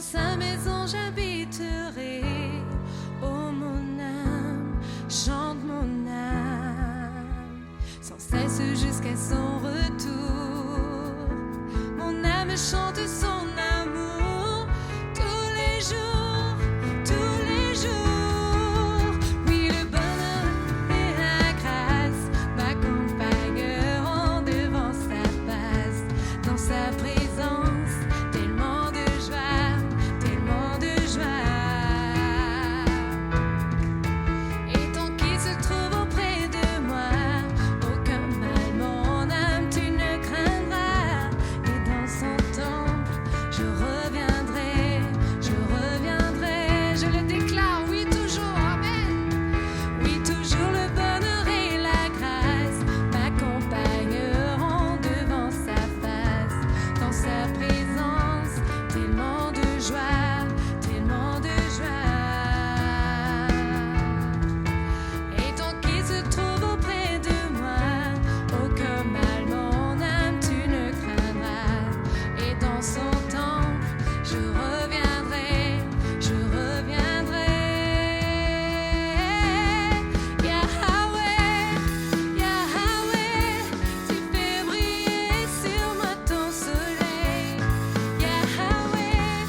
sa maison j'habiterai. Oh mon âme, chante mon âme, sans cesse jusqu'à son retour. Mon âme chante son amour tous les jours, tous les jours. Oui, le bonheur et la grâce m'accompagneront devant sa face, dans sa présence, tellement de joie, tellement de joie. Et tant qu'il se trouve auprès de moi, aucun mal, mon âme, tu ne craindras. Et dans son temple, je reviendrai, je le déclare, oui toujours, amen. Oui, toujours le bonheur et la grâce m'accompagneront devant sa face, dans sa présence, tellement de joie, tellement de joie. Et tant qu'il se trouve auprès de moi, aucun mal, mon âme, tu ne craindras. Et dans son temple, je reviendrai, je reviendrai. Yahweh, Yahweh, tu fais briller sur moi ton soleil. Yahweh,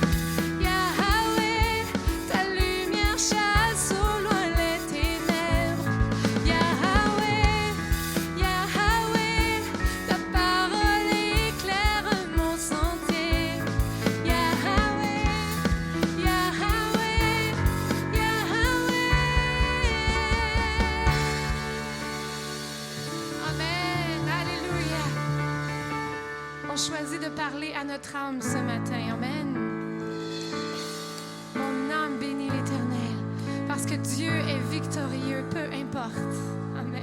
Yahweh, ta lumière chasse au loin les ténèbres. Yahweh, Yahweh, ta parole éclaire mon sentier. Yahweh, Yahweh, Yahweh. Amen, alléluia. On choisit de parler à notre âme ce matin, amen. Mon âme bénit l'Éternel, parce que Dieu est victorieux, peu importe. Amen.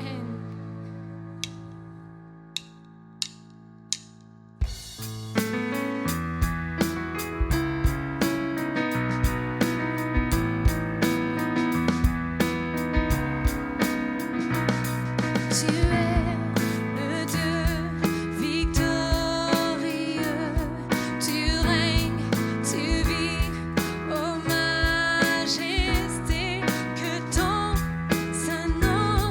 Tu es le Dieu victorieux, tu règnes, tu vis, ô majesté, que ton saint nom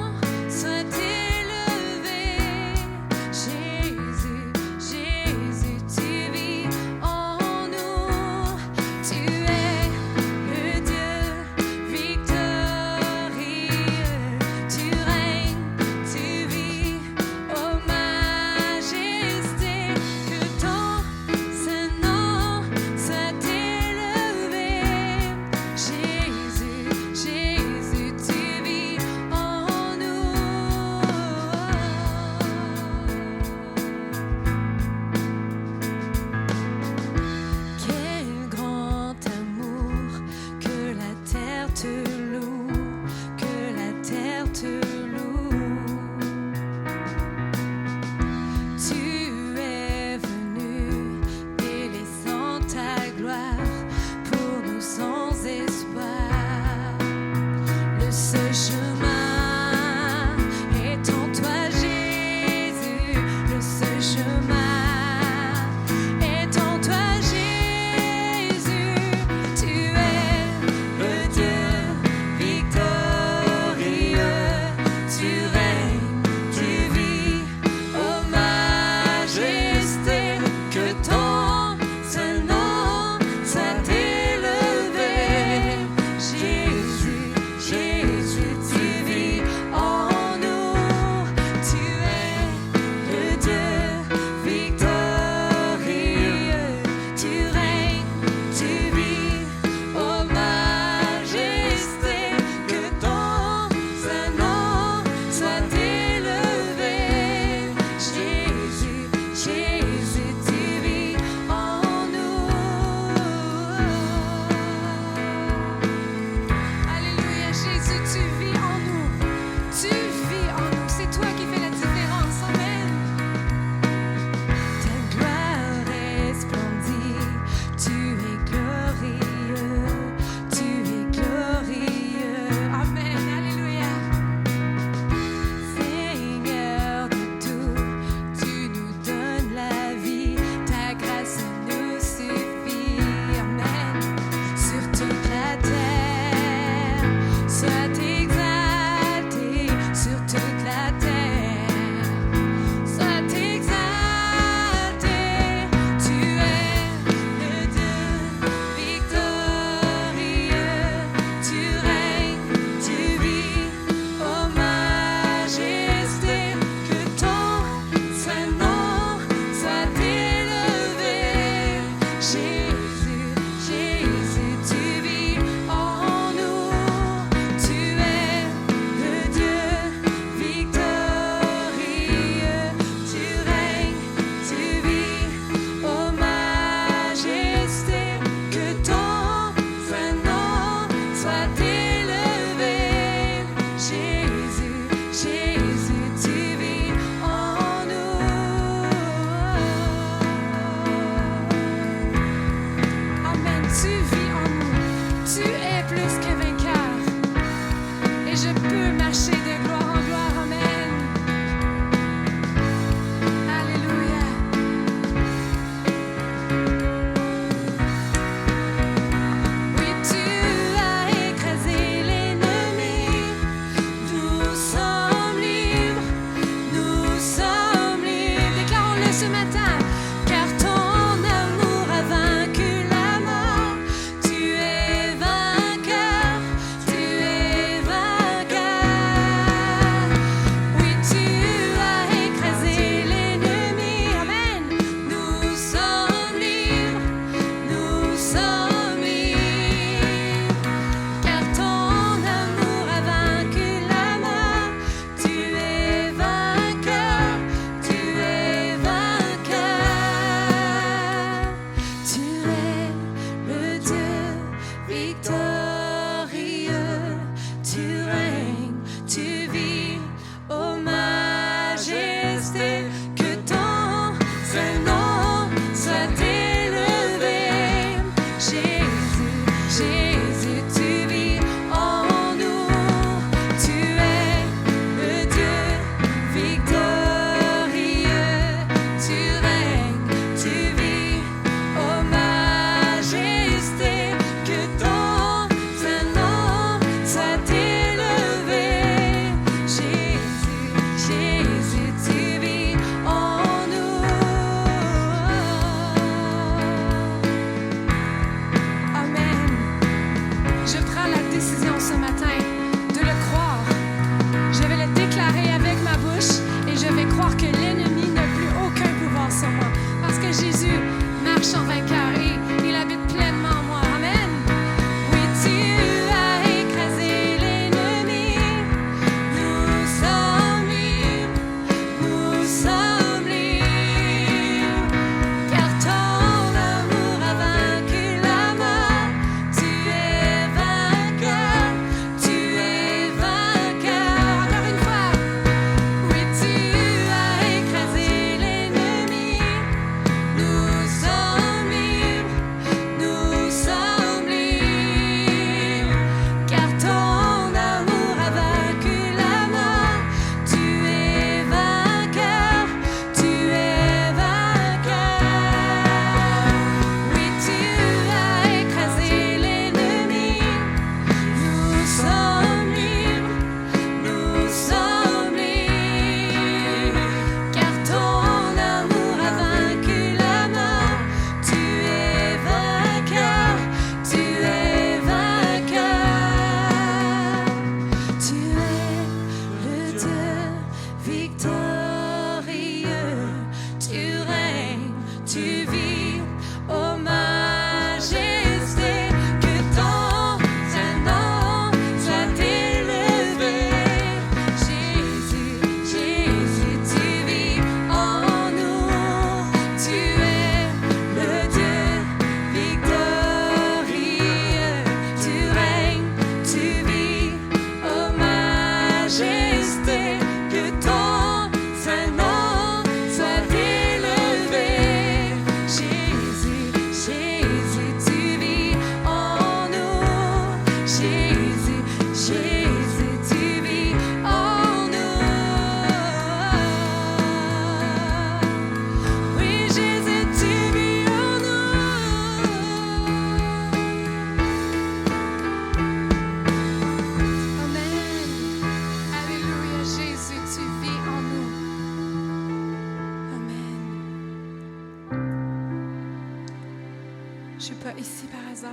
Je suis pas ici par hasard.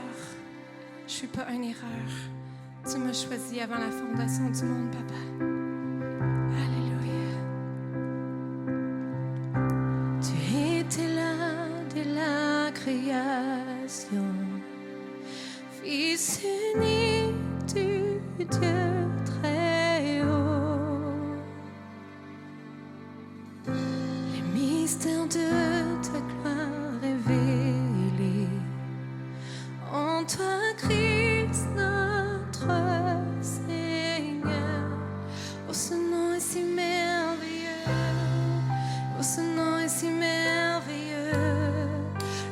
Je suis pas une erreur. Tu m'as choisi avant la fondation du monde, Papa. Alléluia. Tu étais là dès la création, Fils unique du Dieu très haut. Les mystères de ta gloire révélés en toi, Christ, notre Seigneur. Oh, ce nom est si merveilleux. Oh, ce nom est si merveilleux.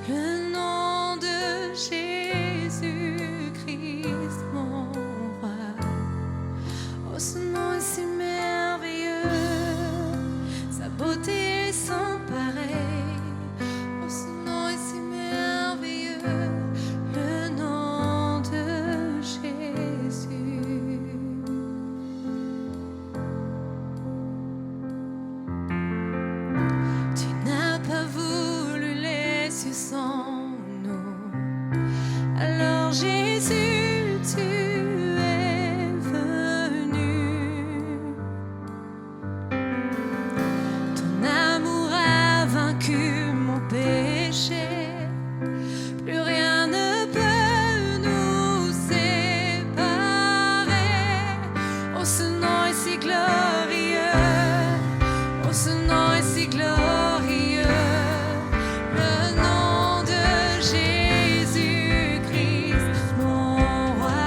Le nom de Jésus-Christ, mon roi. Oh, ce nom est si merveilleux. Sa beauté est sans pareil. Oh, ce nom est si merveilleux. Le nom de Jésus. Tu n'as pas voulu les cieux sans nous. Alors Jésus, tu es venu. Ton amour a vaincu mon péché. Plus rien ne peut nous séparer. Oh, ce nom est si glorieux. Oh, ce nom est si glorieux. Le nom de Jésus-Christ, mon roi.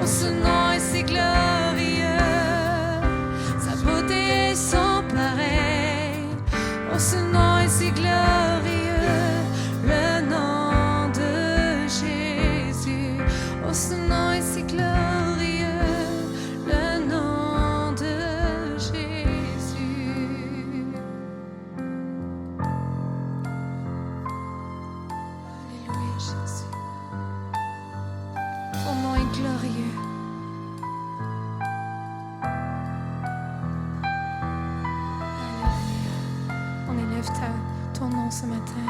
Oh, ce nom est si glorieux. Sa beauté est sans pareil. Oh, ce nom est si glorieux. Le nom de Jésus. Oh, ce nom est si glorieux. Le nom de Jésus. Alléluia, Jésus. Ton nom est glorieux. Alléluia. On élève ton nom ce matin.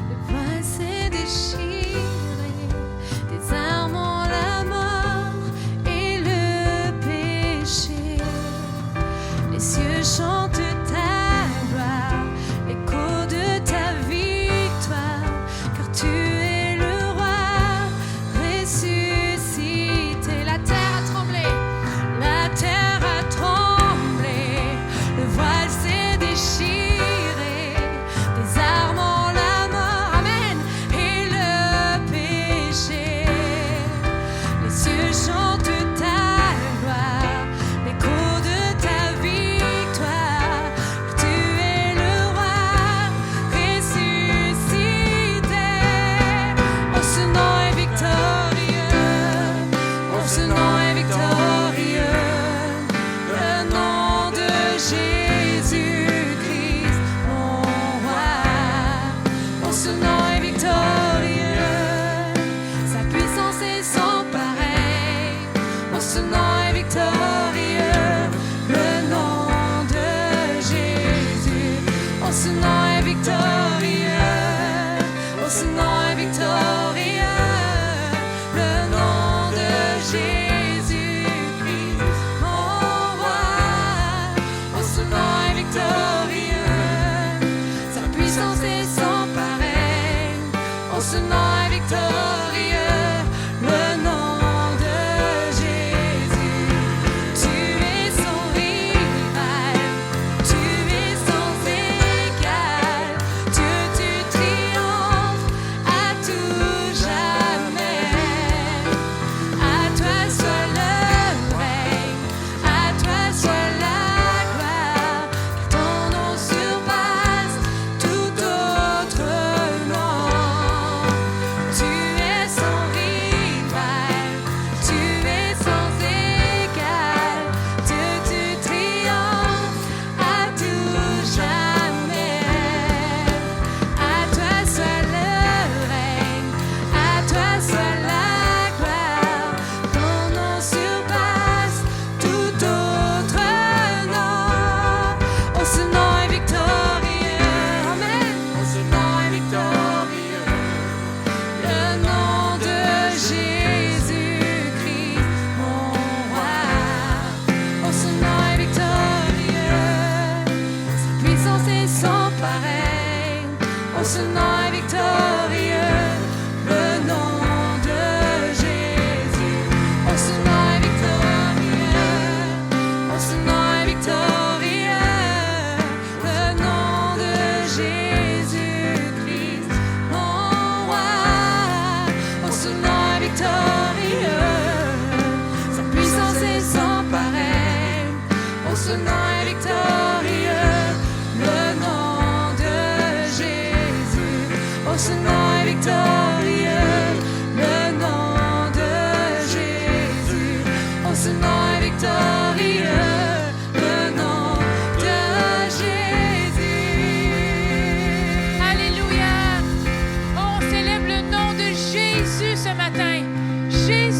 Le voile s'est déchiré, désarmant la mort et le péché. Les cieux chantent ta gloire, l'écho de ta victoire, car tu es le roi ressuscité. La terre a tremblé, la terre a tremblé, le voile s'est déchiré, désarmant la mort, amen, et le péché. Les cieux chantent ta gloire, l'écho de ta victoire, car tu es le roi ressuscité. Oh, ce nom est victorieux, oh, ce nom est victorieux, le nom de Jésus-Christ, mon roi. Oh, ce nom est victorieux, sa puissance est sans pareil. Oh, ce nom est victorieux, le nom de Jésus. Oh, ce nom est victorieux, oh, ce nom est victorieux, le nom de Jésus-Christ, mon roi. Oh, ce nom est victorieux, sa puissance est sans pareil. Oh, ce nom est victorieux, le nom de Jésus. Tu es sans rival, tu es sans égal. Dieu, tu triomphes à tout jamais. À toi soit le règne, à toi soit la gloire, car ton nom surpasse tout autre nom. Tu es sans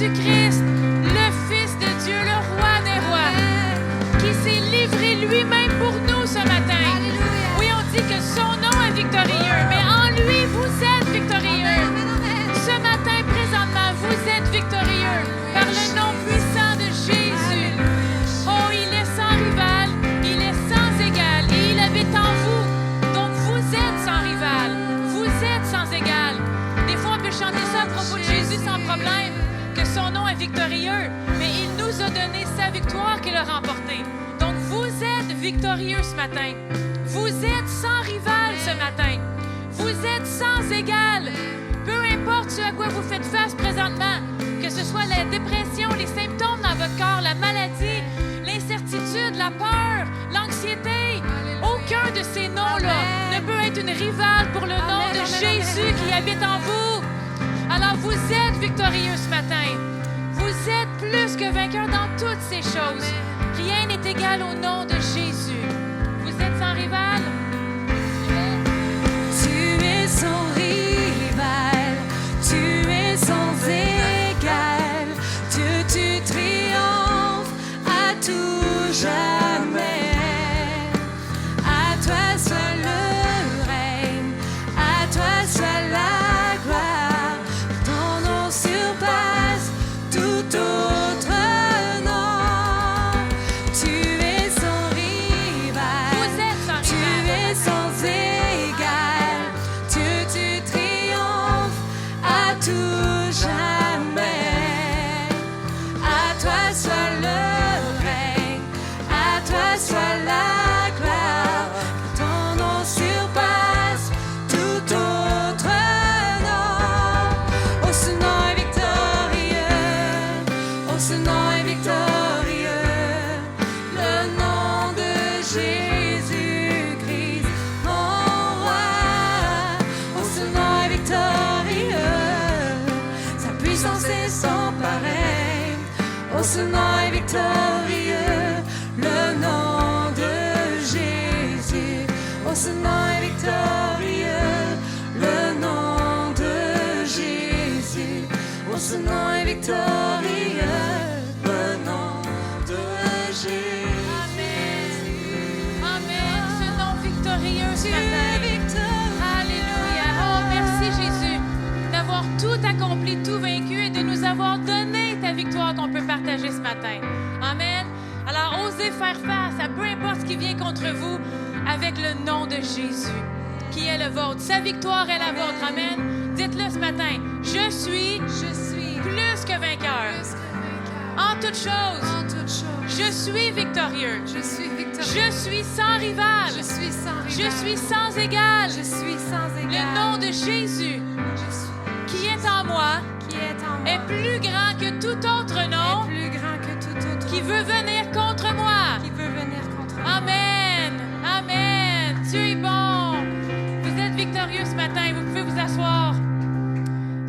Jésus-Christ, le Fils de Dieu, le Roi des rois, qui s'est livré lui-même pour nous ce matin. Alléluia. Oui, on dit que son nom est victorieux, mais en lui, vous êtes victorieux. Ce matin, présentement, vous êtes victorieux par le nom puissant de Jésus. Oh, il est sans rival, il est sans égal et il habite en vous. Donc, vous êtes sans rival, vous êtes sans égal. Des fois, on peut chanter ça à propos de Jésus sans problème, que son nom est victorieux, mais il nous a donné sa victoire qu'il a remportée. Donc, vous êtes victorieux ce matin. Vous êtes sans rival ce matin. Vous êtes sans égal. Peu importe ce à quoi vous faites face présentement, que ce soit la dépression, les symptômes dans votre corps, la maladie, l'incertitude, la peur, l'anxiété, aucun de ces noms-là ne peut être une rivale pour le nom de Jésus qui habite en vous. Alors vous êtes victorieux ce matin. Vous êtes plus que vainqueurs dans toutes ces choses. Rien n'est égal au nom de Jésus. Vous êtes sans rival. Tu es sans rival, tu es sans égal. Dieu, tu triomphes à tout jamais. À toi soit le règne, à toi soit la gloire. Ton nom surpasse tout autre nom. Tu es sans rival. Vous êtes sans Tu rival. es sans égal, Dieu, tu triomphes à tout jamais. À toi soit le règne, à toi soit la gloire. Ton nom surpasse tout autre nom. Oh, ce nom est victorieux, oh, ce nom est victorieux. Le nom de Jésus-Christ, mon roi. Oh, ce nom est victorieux, sa puissance est sans pareil. Oh, ce nom est victorieux, le nom de Jésus. Oh, ce nom est victorieux, le nom de Jésus. Oh, ce nom est victorieux, le nom de Jésus. Amen. Ce nom victorieux ce matin. Alléluia. Oh, merci Jésus d'avoir tout accompli, tout vaincu et de nous avoir donné ta victoire qu'on peut partager ce matin. Amen. Alors, osez faire face à peu importe ce qui vient contre vous avec le nom de Jésus, qui est le vôtre. Sa victoire est la vôtre. Amen. Dites-le ce matin. Je suis plus que vainqueur. En toutes choses, je suis victorieux. Je suis victorieux. Je suis sans rival. Je suis sans rival. Je suis sans égal. Je suis sans égal. Le nom de Jésus Je suis- qui est en moi qui est en moi est plus grand que tout autre nom est plus grand que tout autre qui veut venir contre moi. qui veut venir contre moi. Amen. Amen. Dieu est bon. Vous êtes victorieux ce matin. Vous pouvez vous asseoir.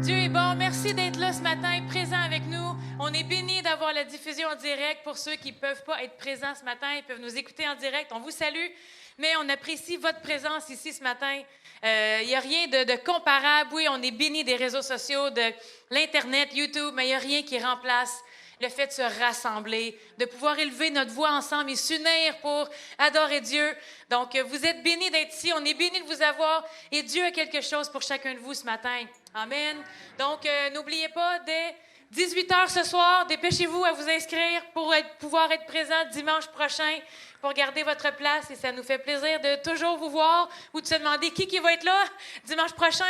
Dieu est bon. Merci d'être là ce matin, présent avec nous. On est bénis d'avoir la diffusion en direct. Pour ceux qui ne peuvent pas être présents ce matin, ils peuvent nous écouter en direct. On vous salue, mais on apprécie votre présence ici ce matin. Il n'y a rien de comparable. Oui, on est bénis des réseaux sociaux, de l'Internet, YouTube, mais il n'y a rien qui remplace le fait de se rassembler, de pouvoir élever notre voix ensemble et s'unir pour adorer Dieu. Donc, vous êtes bénis d'être ici. On est bénis de vous avoir. Et Dieu a quelque chose pour chacun de vous ce matin. Amen. Donc, n'oubliez pas, dès 18h ce soir, dépêchez-vous à vous inscrire pour pouvoir être présent dimanche prochain pour garder votre place. Et ça nous fait plaisir de toujours vous voir ou de se demander qui va être là dimanche prochain.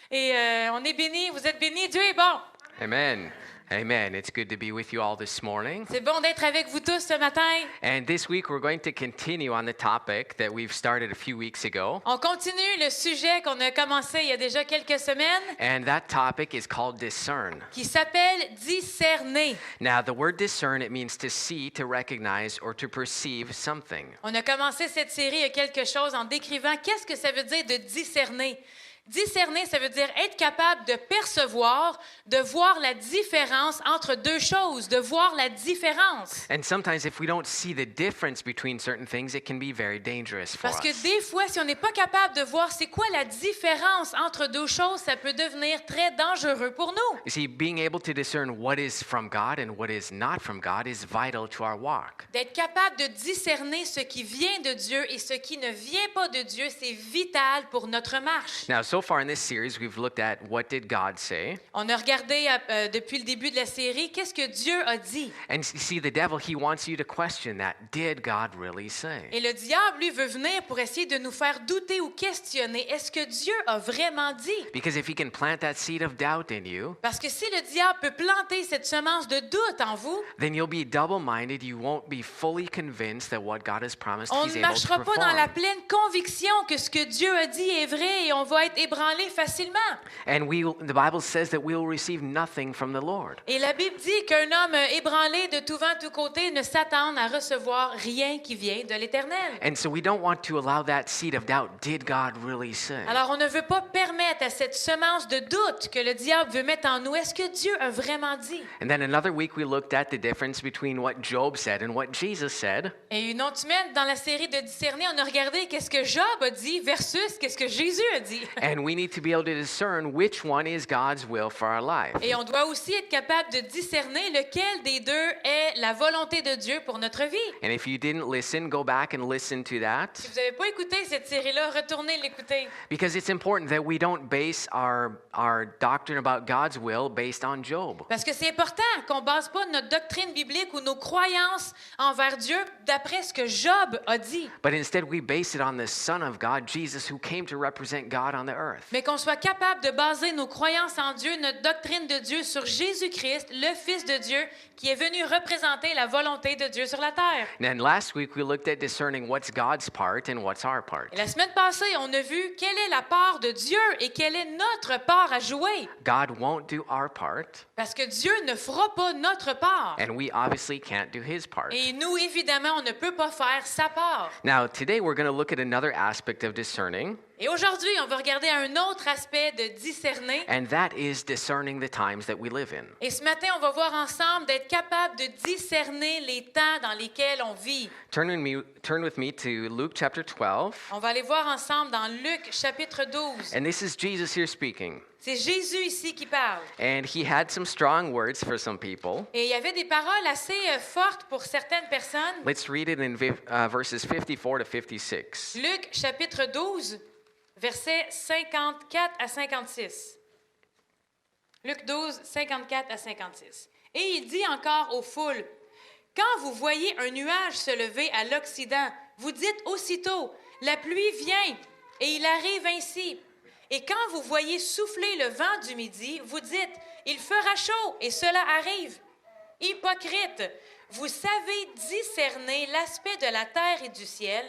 Et on est bénis. Vous êtes bénis. Dieu est bon. Amen. Amen. It's good to be with you all this morning. C'est bon d'être avec vous tous ce matin. And this week we're going to continue on the topic that we've started a few weeks ago. On continue le sujet qu'on a commencé il y a déjà quelques semaines And that topic is called discern. qui s'appelle discerner. Now, the word discern, it means to see, to recognize, or to perceive something. On a commencé cette série il y a quelque chose en décrivant qu'est-ce que ça veut dire de discerner. Discerner, ça veut dire être capable de percevoir, de voir la différence entre deux choses, de voir la différence. And sometimes if we don't see the difference between certain things, it can be very dangerous for Parce que us. des fois, si on n'est pas capable de voir c'est quoi la différence entre deux choses, ça peut devenir très dangereux pour nous. You see, being able to discern what is from God and what is not from God is vital to our walk. D'être capable de discerner ce qui vient de Dieu et ce qui ne vient pas de Dieu, c'est vital pour notre marche. Now, so far in this series, we've looked at what did God say. On a regardé depuis le début de la série, qu'est-ce que Dieu a dit? And you see, the devil, he wants you to question that. Did God really say? Et le diable, lui, veut venir pour essayer de nous faire douter ou questionner. Est-ce que Dieu a vraiment dit? Because if he can plant that seed of doubt in you, Parce que si le diable peut planter cette semence de doute en vous, then you'll be double-minded. You won't be fully convinced that what God has promised on he's ne able to marchera pas dans la perform. pleine conviction que ce que Dieu a dit est vrai et on va être ébranlé facilement. And the Bible says that we will receive nothing from the Lord. Et la Bible dit qu'un homme ébranlé de tout vent, tout côté ne s'attend à recevoir rien qui vient de l'Éternel. And so we don't want to allow that seed of doubt. Did God really say? Alors, on ne veut pas permettre à cette semence de doute que le diable veut mettre en nous. Est-ce que Dieu a vraiment dit? And then another week we looked at the difference between what Job said and what Jesus said. Et une autre semaine, dans la série de discerner, on a regardé qu'est-ce que Job a dit versus qu'est-ce que Jésus a dit. And we need to be able to discern which one is God's will for our life. Et on doit aussi être capable de discerner lequel des deux est la volonté de Dieu pour notre vie. And if you didn't listen, go back and listen to that. Si vous n'avez pas écouté cette série-là, retournez l'écouter. Because it's important that we don't base our doctrine about God's will based on Job. Parce que c'est important qu'on ne base pas notre doctrine biblique ou nos croyances envers Dieu d'après ce que Job a dit. But instead we base it on the Son of God, Jesus, who came to represent God on the earth. Mais qu'on soit capable de baser nos croyances en Dieu, notre doctrine de Dieu sur Jésus-Christ, le Fils de Dieu, qui est venu représenter la volonté de Dieu sur la terre. And then last week we looked at discerning what's God's part and what's our part. Et la semaine passée, on a vu quelle est la part de Dieu et quelle est notre part à jouer. God won't do our part, Parce que Dieu ne fera pas notre part. and we obviously can't do his part. Et nous, évidemment, on ne peut pas faire sa part. Now, today we're going to look at another aspect of discerning, Et aujourd'hui, on va regarder un autre aspect de discerner. and that is discerning the times that we live in. Et ce matin, on va voir ensemble d'être capable de discerner les temps dans lesquels on vit. Turn with me to Luke chapter 12, On va aller voir ensemble dans Luc chapitre 12. and this is Jesus here speaking. C'est Jésus ici qui parle. And he had some strong words for some people. Et il y avait des paroles assez fortes pour certaines personnes. Let's read it in verses 54 to 56. Luc chapitre 12, versets 54 à 56. Luc 12, 54 à 56. Et il dit encore aux foules, « Quand vous voyez un nuage se lever à l'Occident, vous dites aussitôt, la pluie vient, et il arrive ainsi. Et quand vous voyez souffler le vent du midi, vous dites, il fera chaud, et cela arrive. Hypocrite, vous savez discerner l'aspect de la terre et du ciel.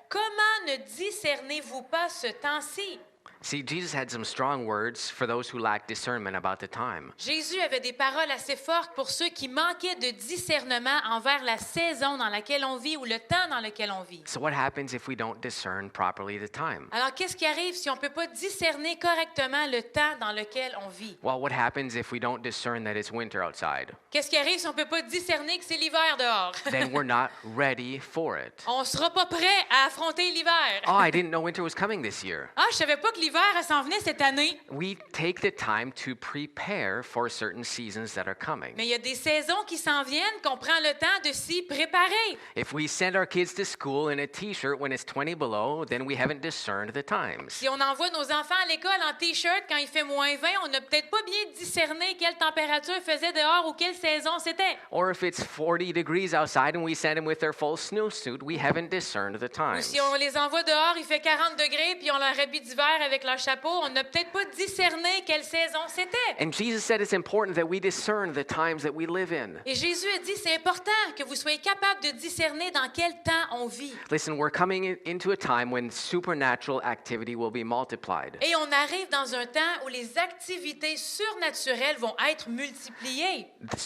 Comment ne discernez-vous pas ce temps-ci? » See, Jesus had some strong words for those who lack discernment about the time. Jésus avait des paroles assez fortes pour ceux qui manquaient de discernement envers la saison dans laquelle on vit ou le temps dans lequel on vit. So what happens if we don't discern properly the time? Alors, qu'est-ce qui arrive si on ne peut pas discerner correctement le temps dans lequel on vit? Well, what happens if we don't discern that it's winter outside? Qu'est-ce qui arrive si on ne peut pas discerner que c'est l'hiver dehors? Then we're not ready for it. On ne sera pas prêt à affronter l'hiver. Oh, I didn't know winter was coming this year. Ah, je savais pas que l'hiver elle s'en venait cette année. We take the time to prepare for certain seasons that are coming. Mais il y a des saisons qui s'en viennent qu'on prend le temps de s'y préparer. If we send our kids to school in a t-shirt when it's 20 below, then we haven't discerned the times. Si on envoie nos enfants à l'école en T-shirt quand il fait moins 20, on n'a peut-être pas bien discerné quelle température faisait dehors ou quelle saison c'était. Or if it's 40 degrees outside and we send them with their full snowsuit, we haven't discerned the Ou times. si on les envoie dehors, il fait 40 degrés, puis on leur habille d'hiver avec leur chapeau, on n'a peut-être pas discerné quelle saison c'était. And Jesus said it's important that we discern the times that we live in. Et Jésus a dit, c'est important que vous soyez capable de discerner dans quel temps on vit. Listen, we're coming into a time when supernatural activity will be multiplied. Et on arrive dans un temps où les activités surnaturelles vont être multipliées. The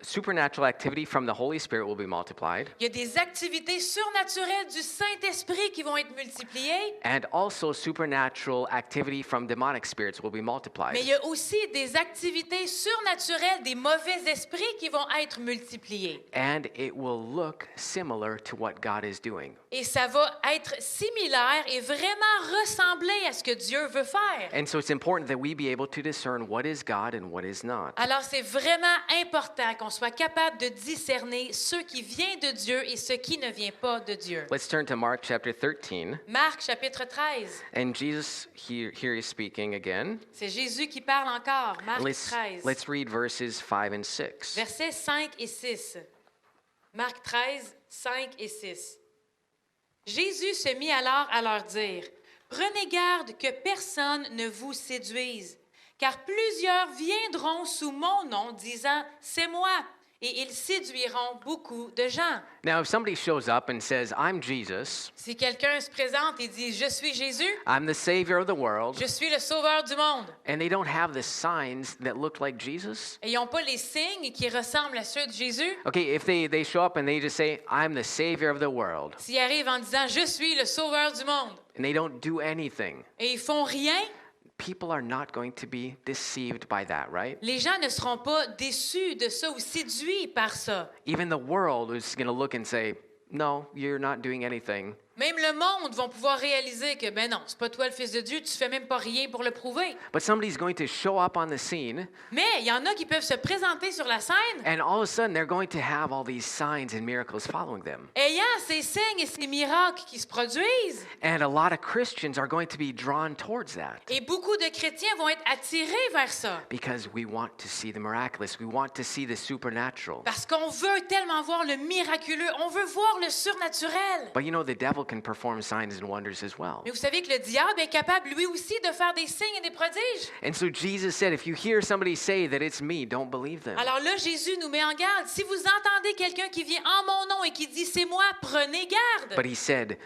supernatural activity from the Holy Spirit will be multiplied, Il y a des activités surnaturelles du Saint-Esprit qui vont être multipliées. and also supernatural activity from demonic spirits will be multiplied. Mais il y a aussi des activités surnaturelles des mauvais esprits qui vont être multipliées. And it will look similar to what God is doing. Et ça va être similaire et vraiment ressembler à ce que Dieu veut faire. And so it's important that we be able to discern what is God and what is not. Alors c'est vraiment important qu'on soit capable de discerner ce qui vient de Dieu et ce qui ne vient pas de Dieu. Let's turn to Mark chapter 13. Marc chapitre 13. And Jesus here is speaking again. C'est Jésus qui parle encore. Marc Let's 13. read verses 5 and 6. Versets 5 et 6. Marc 13, 5 et 6. Jésus se mit alors à leur dire, « Prenez garde que personne ne vous séduise, car plusieurs viendront sous mon nom disant, « C'est moi », et ils séduiront beaucoup de gens. » Now, if somebody shows up and says, I'm Jesus, Si quelqu'un se présente et dit, « Je suis Jésus, I'm the Savior of the world, je suis le sauveur du monde », and they don't have the signs that look like Jesus, et ils n'ont pas les signes qui ressemblent à ceux de Jésus, okay, if they show up and they just say, I'm the Savior of the world, s'ils arrivent en disant, « Je suis le sauveur du monde », and they don't do anything, et ils font rien, people are not going to be deceived by that, right? les gens ne seront pas déçus de ça ou séduits par ça. Even the world is going to look and say, no, you're not doing anything. Même le monde va pouvoir réaliser que, ben non, c'est pas toi le Fils de Dieu, tu fais même pas rien pour le prouver. But somebody's going to show up on the scene, Mais il y en a qui peuvent se présenter sur la scène, and all of a sudden they're going to have all these signs and miracles following them. ayant ces signes et ces miracles qui se produisent. And a lot of Christians are going to be drawn towards that Et beaucoup de chrétiens vont être attirés vers ça. because we want to see the miraculous. We want to see the supernatural. Parce qu'on veut tellement voir le miraculeux, on veut voir le surnaturel. But you know, the devil can perform signs and wonders as well. Mais vous savez que le diable est capable lui aussi de faire des signes et des prodiges. And so Jesus said, if you hear somebody say that it's me, don't believe them. Alors là, Jésus nous met en garde. Si vous entendez quelqu'un qui vient en mon nom et qui dit « c'est moi », prenez garde. But he said,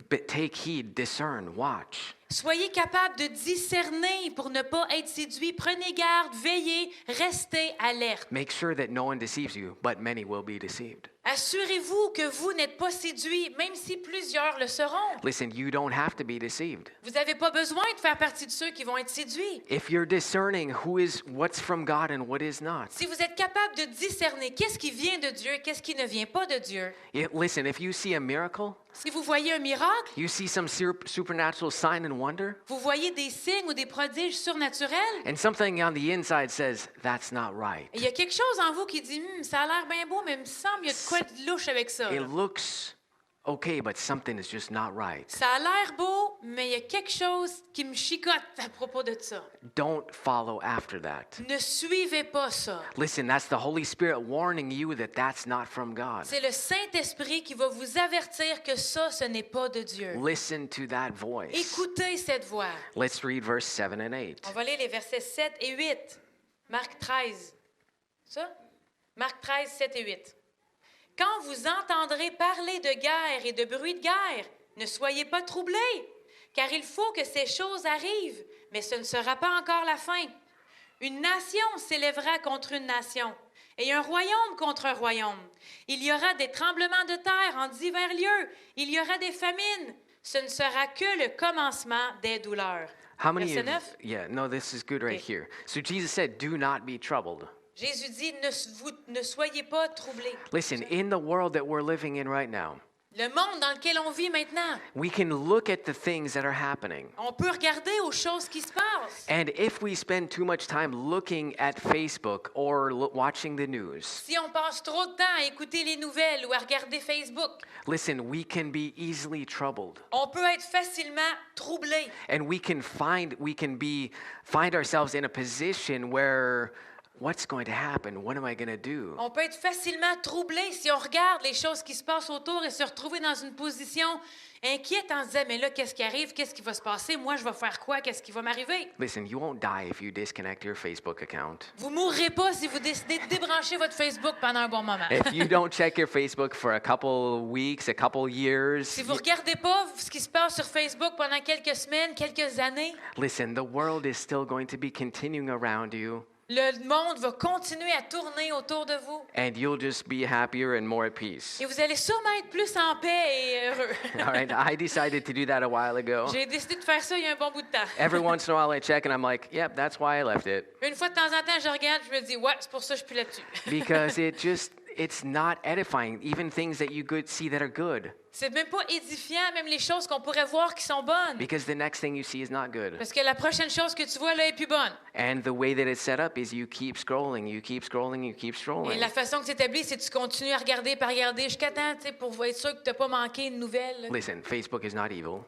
but take heed, discern, watch. Soyez capable de discerner pour ne pas être séduit. Prenez garde, veillez, restez alerte. Make sure that no one deceives you, but many will be deceived. Assurez-vous que vous n'êtes pas séduit, même si plusieurs le seront. Listen, you don't have to be deceived. Vous n'avez pas besoin de faire partie de ceux qui vont être séduits. If you're discerning what's from God and what is not. Si vous êtes capable de discerner qu'est-ce qui vient de Dieu et qu'est-ce qui ne vient pas de Dieu, Listen, if you see a miracle, si vous voyez un miracle, you see some supernatural sign and wonder, vous voyez des signes ou des prodiges surnaturels, and something on the inside says, that's not right. et il y a quelque chose en vous qui dit ça a l'air bien beau, mais il me semble qu'il y a de quoi de louche avec ça. It looks okay, but something is just not right. Ça a l'air beau, mais il y a quelque chose qui me chicote à propos de ça. Don't follow after that. Ne suivez pas ça. Listen, that's the Holy Spirit warning you that that's not from God. C'est le Saint-Esprit qui va vous avertir que ça, ce n'est pas de Dieu. Listen to that voice. Écoutez cette voix. Let's read verse 7 and 8. On va lire les versets 7 et 8. Marc 13. Ça? Marc 13, 7 et 8. Quand vous entendrez parler de guerre et de bruit de guerre, ne soyez pas troublés, car il faut que ces choses arrivent, mais ce ne sera pas encore la fin. Une nation s'élèvera contre une nation, et un royaume contre un royaume. Il y aura des tremblements de terre en divers lieux, il y aura des famines. Ce ne sera que le commencement des douleurs. How many Verset of 9. Yeah, no, this is good right Okay. here. So Jesus said, do not be troubled. Jésus dit, ne soyez pas troublés. Listen, in the world that we're living in right now, Le monde dans lequel on vit maintenant, we can look at the things that are happening. on peut regarder aux choses qui se passent. And if we spend too much time looking at Facebook or watching the news, Si on passe trop de temps à écouter les nouvelles ou à regarder Facebook, listen, we can be easily troubled. on peut être facilement troublé. And we can find ourselves in a position where what's going to happen? What am I going to do? On peut être facilement troublé si on regarde les choses qui se passent autour et se retrouver dans une position inquiète en se disant, mais là, qu'est-ce qui arrive? Qu'est-ce qui va se passer? Moi, je vais faire quoi? Qu'est-ce qui va m'arriver? Listen, you won't die if you disconnect your Facebook account. Vous ne mourrez pas si vous décidez de débrancher votre Facebook pendant un bon moment. If you don't check your Facebook for a couple weeks, a couple years, Si vous ne regardez pas ce qui se passe sur Facebook pendant quelques semaines, quelques années, listen, the world is still going to be continuing around you. le monde va continuer à tourner autour de vous. and you'll just be happier and more at peace. Et vous allez sûrement être plus en paix et heureux. All right, I decided to do that a while ago. J'ai décidé de faire ça il y a un bon bout de temps. Every once in a while I check and I'm like, yep, that's why I left it. Une fois de temps en temps, je regarde, je me dis, ouais, c'est pour ça que je suis plus là-dessus. Because it's not edifying, even things that you could see that are good. C'est même pas édifiant, même les choses qu'on pourrait voir qui sont bonnes. Because the next thing you see is not good. Parce que la prochaine chose que tu vois là est plus bonne. And the way that it's set up is you keep scrolling, you keep scrolling, you keep Et scrolling. la façon que c'est établi, c'est que tu continues à regarder par regarder jusqu'à temps, tu sais, pour être sûr que tu n'as pas manqué une nouvelle. là. Listen, Facebook is not evil.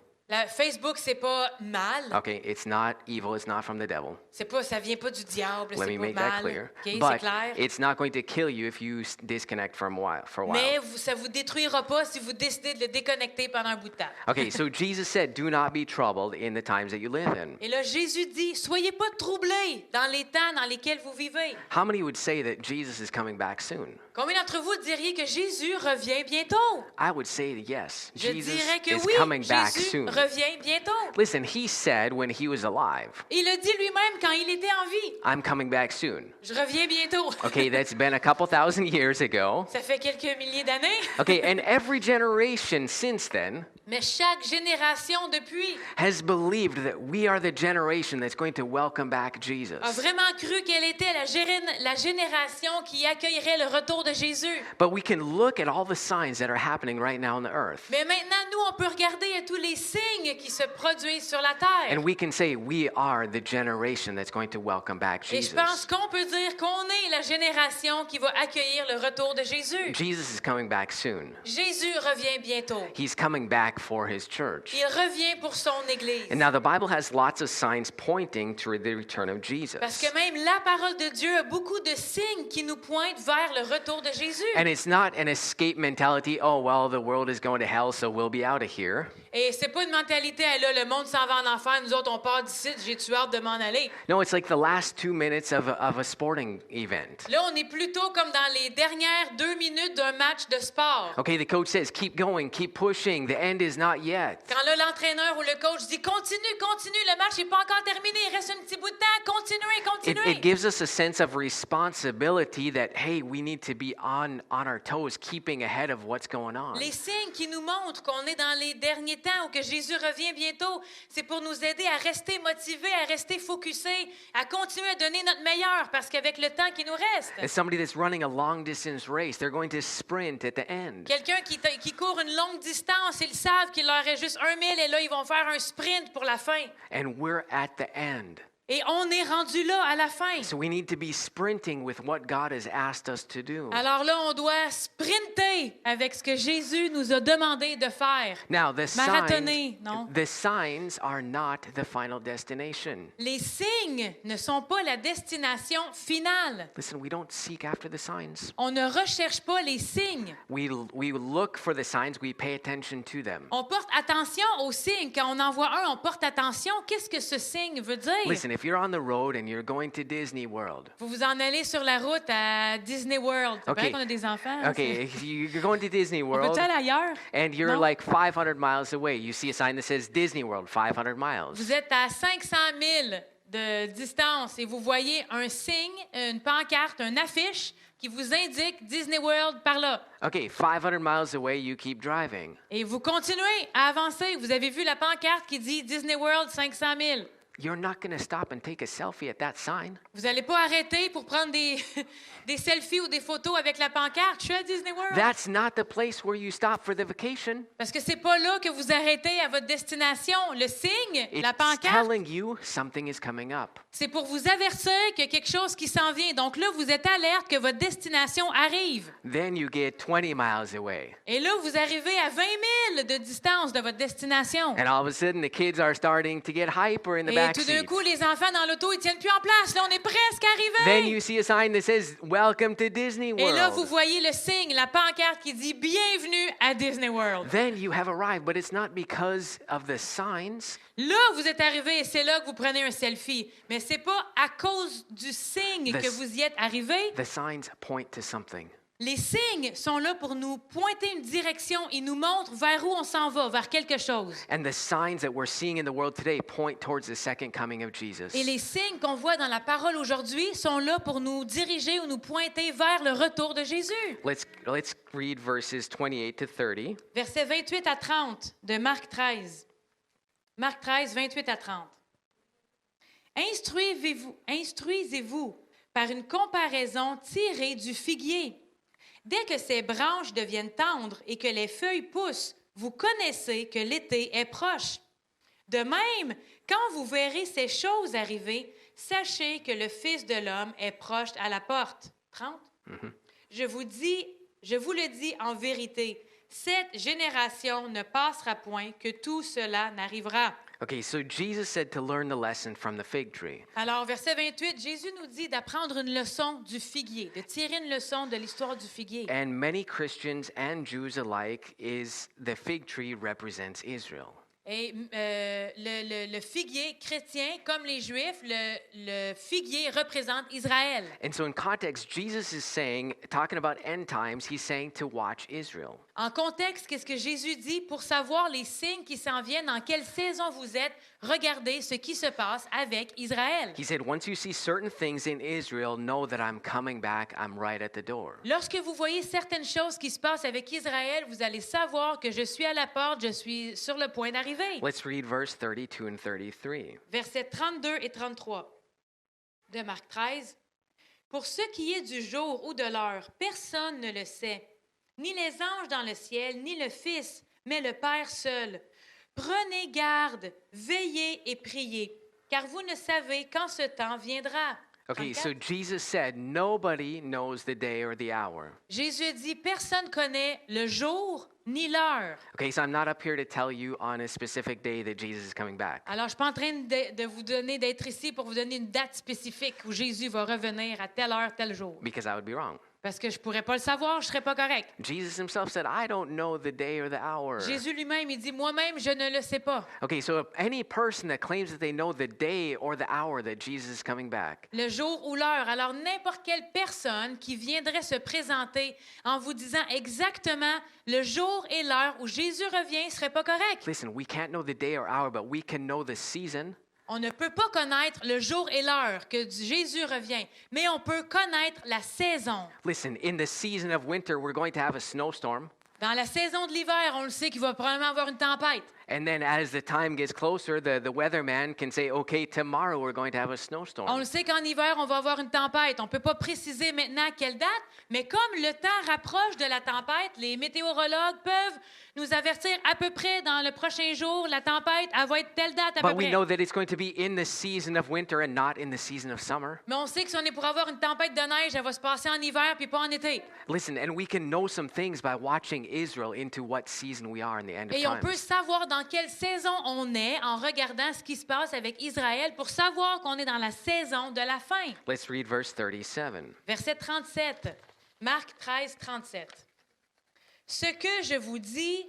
Facebook, c'est pas mal. Okay, it's not evil, it's not from the devil. Ça vient pas du diable, Let c'est me pas make that mal. clear. OK, c'est But clair. it's not going to kill you if you disconnect for a while. Mais ça vous détruira pas si vous décidez de le déconnecter pendant un bout de temps. Okay, so Jesus said, do not be troubled in the times that you live in. Et là, Jésus dit, soyez pas troublés dans les temps dans lesquels vous vivez. How many would say that Jesus is coming back soon? Combien d'entre vous diriez que Jésus revient bientôt? I would say yes. Je Jesus dirais que is oui, coming back Jésus soon. revient bientôt. Listen, he said when he was alive, Il a dit lui-même quand il était en vie, I'm coming back soon. je reviens bientôt. Okay, that's been a couple thousand years ago. Ça fait quelques milliers d'années. Okay, and every generation since then Mais chaque génération depuis has believed that we are the generation that's going to welcome back Jesus. a vraiment cru qu'elle était la génération qui accueillerait le retour de Jésus. But we can look at all the signs that are happening right now on the earth. Mais maintenant, nous, on peut regarder tous les signes qui se produisent sur la terre. And we can say we are the generation that's going to welcome back Et je pense Jesus. qu'on peut dire qu'on est la génération qui va accueillir le retour de Jésus. Jesus is coming back soon. Jésus revient bientôt. He's coming back for his church. Il revient pour son Église. And now the Bible has lots of signs pointing to the return of Jesus. Parce que même la parole de Dieu a beaucoup de signes qui nous pointent vers le retour de Jésus. And it's not an escape mentality, oh, well, the world is going to hell, so we'll be out of here. Et c'est pas une mentalité, hey, là, le monde s'en va en enfer, nous autres, on part d'ici, j'ai-tu hâte de m'en aller? No, it's like the last 2 minutes of a sporting event. Là, on est plutôt comme dans les dernières 2 minutes d'un match de sport. Okay, the coach says, keep going, keep pushing, the end is not yet. Quand là, l'entraîneur ou le coach dit continue, le match n'est pas encore terminé, il reste un petit bout de temps, continuez. It gives us a sense of responsibility that, hey, we need to be on our toes, keeping ahead of what's going on. Les signes qui nous montrent qu'on est dans les derniers temps ou que Jésus revient bientôt, c'est pour nous aider à rester motivés, à rester focusés, à continuer à donner notre meilleur parce qu'avec le temps qui nous reste. As somebody that's running a long distance race, they're going to sprint at the end. Quelqu'un qui court une longue distance, ils savent qu'il leur reste juste 1 mille et là, ils vont faire un sprint pour la fin. And we're at the end. Et on est rendu là à la fin. So we need to be sprinting with what God has asked us to do. Alors là, on doit sprinter avec ce que Jésus nous a demandé de faire. Now, Marathonner, non? the signs are not the final destination. Les signes ne sont pas la destination finale. Listen, we don't seek after the signs. On ne recherche pas les signes. We look for the signs, we pay attention to them. On porte attention aux signes. Quand on en voit un, on porte attention. Qu'est-ce que ce signe veut dire? Listen, if you're on the road and you're going to Disney World, Vous vous en allez sur la route à Disney World. C'est Okay. vrai qu'on a des enfants. hein, okay, you're going to Disney On World, peut-tu aller ailleurs? and you're Non? like 500 miles away. You see a sign that says Disney World, 500 miles. Vous êtes à 500 000 de distance et vous voyez un signe, une pancarte, une affiche qui vous indique Disney World par là. Okay, 500 miles away, you keep driving. Et vous continuez à avancer. Vous avez vu la pancarte qui dit Disney World 500 000. You're not going to stop and take a selfie at that sign. Vous n'allez pas arrêter pour prendre des selfies ou des photos avec la pancarte. Je suis à Disney World. That's not the place where you stop for the vacation. Parce que c'est pas là que vous arrêtez à votre destination. Le signe, la It's pancarte, telling you something is coming up. c'est pour vous avertir qu'il y a quelque chose qui s'en vient. Donc là, vous êtes alerte que votre destination arrive. Then you get 20 miles away. Et là, vous arrivez à 20 000 de distance de votre destination. And all of a sudden, the kids are starting to get hyper in the Et back tout d'un seat. coup, les enfants dans l'auto, ils tiennent plus en place. Là, on est presque Then arrivé. you see a sign that says, Welcome to Disney Et là, vous World. voyez le signe, la pancarte qui dit Bienvenue à Disney World. Then you have arrived, but it's not because of the signs. Là, vous êtes arrivé et c'est là que vous prenez un selfie. Mais c'est pas à cause du signe The- que vous y êtes arrivé. The signs point to something. Les signes sont là pour nous pointer une direction. Ils nous montrent vers où on s'en va, vers quelque chose. And the signs that we're seeing in the world today point towards the second coming of Jesus. Et les signes qu'on voit dans la parole aujourd'hui sont là pour nous diriger ou nous pointer vers le retour de Jésus. Let's read verses 28 to 30. Versets 28 à 30 de Marc 13. Marc 13, 28 à 30. Instruisez-vous par une comparaison tirée du figuier. Dès que ses branches deviennent tendres et que les feuilles poussent, vous connaissez que l'été est proche. De même, quand vous verrez ces choses arriver, sachez que le Fils de l'homme est proche à la porte. 30. Je vous le dis en vérité, cette génération ne passera point que tout cela n'arrivera. Okay, so Jesus said to learn the lesson from the fig tree. Alors, verset 28, Jésus nous dit d'apprendre une leçon du figuier, de tirer une leçon de l'histoire du figuier. And many Christians and Jews alike is the fig tree represents Israel. Et le figuier chrétien, comme les Juifs, le figuier représente Israël. And so in context, Jesus is saying, talking about end times, he's saying to watch Israel. En contexte, qu'est-ce que Jésus dit pour savoir les signes qui s'en viennent, dans quelle saison vous êtes? Regardez ce qui se passe avec Israël. He said, once you see certain things in Israel, know that I'm coming back, I'm right at the door. Lorsque vous voyez certaines choses qui se passent avec Israël, vous allez savoir que je suis à la porte, je suis sur le point d'arriver. Let's read verse 32 and 33. Versets 32 et 33 de Marc 13. Pour ce qui est du jour ou de l'heure, personne ne le sait, ni les anges dans le ciel, ni le Fils, mais le Père seul. Prenez garde, veillez et priez, car vous ne savez quand ce temps viendra. Okay, 34. so Jesus said, nobody knows the day or the hour. Jésus dit, personne connaît le jour ni l'heure. Okay, so I'm not up here to tell you on a specific day that Jesus is coming back. Alors, je ne suis pas en train de vous donner, d'être ici pour vous donner une date spécifique où Jésus va revenir à telle heure, tel jour. Because I would be wrong. Parce que je ne pourrais pas le savoir, je ne serais pas correct. Jesus himself said, I don't know the day or the hour. Jésus lui-même, il dit, moi-même, je ne le sais pas. Okay, so if any person that claims that they know the day or the hour that Jesus is coming back, Le jour ou l'heure. Alors, n'importe quelle personne qui viendrait se présenter en vous disant exactement le jour et l'heure où Jésus revient ne serait pas correct. listen, we can't know the day or hour, but we can know the season. On ne peut pas connaître le jour et l'heure que Jésus revient, mais on peut connaître la saison. Listen, in the season of winter, we're going to have a snowstorm. Dans la saison de l'hiver, on le sait qu'il va probablement avoir une tempête. And then as the time gets closer, the weatherman can say, okay, tomorrow we're going to have a On snowstorm. le sait qu'en hiver, on va avoir une tempête. On ne peut pas préciser maintenant quelle date, mais comme le temps rapproche de la tempête, les météorologues peuvent nous avertir à peu près dans le prochain jour, la tempête, elle va être telle date à peu But we près. know that it's going to be in the season of winter and not in the season of summer. Mais on sait que si on est pour avoir une tempête de neige, elle va se passer en hiver puis pas en été. Listen, and we can know some things by watching Israel into what season we are in the end of Et on peut times. savoir dans quelle saison on est en regardant ce qui se passe avec Israël pour savoir qu'on est dans la saison de la fin. Let's read verse 37. Verset 37, Marc 13, 37. Ce que je vous dis,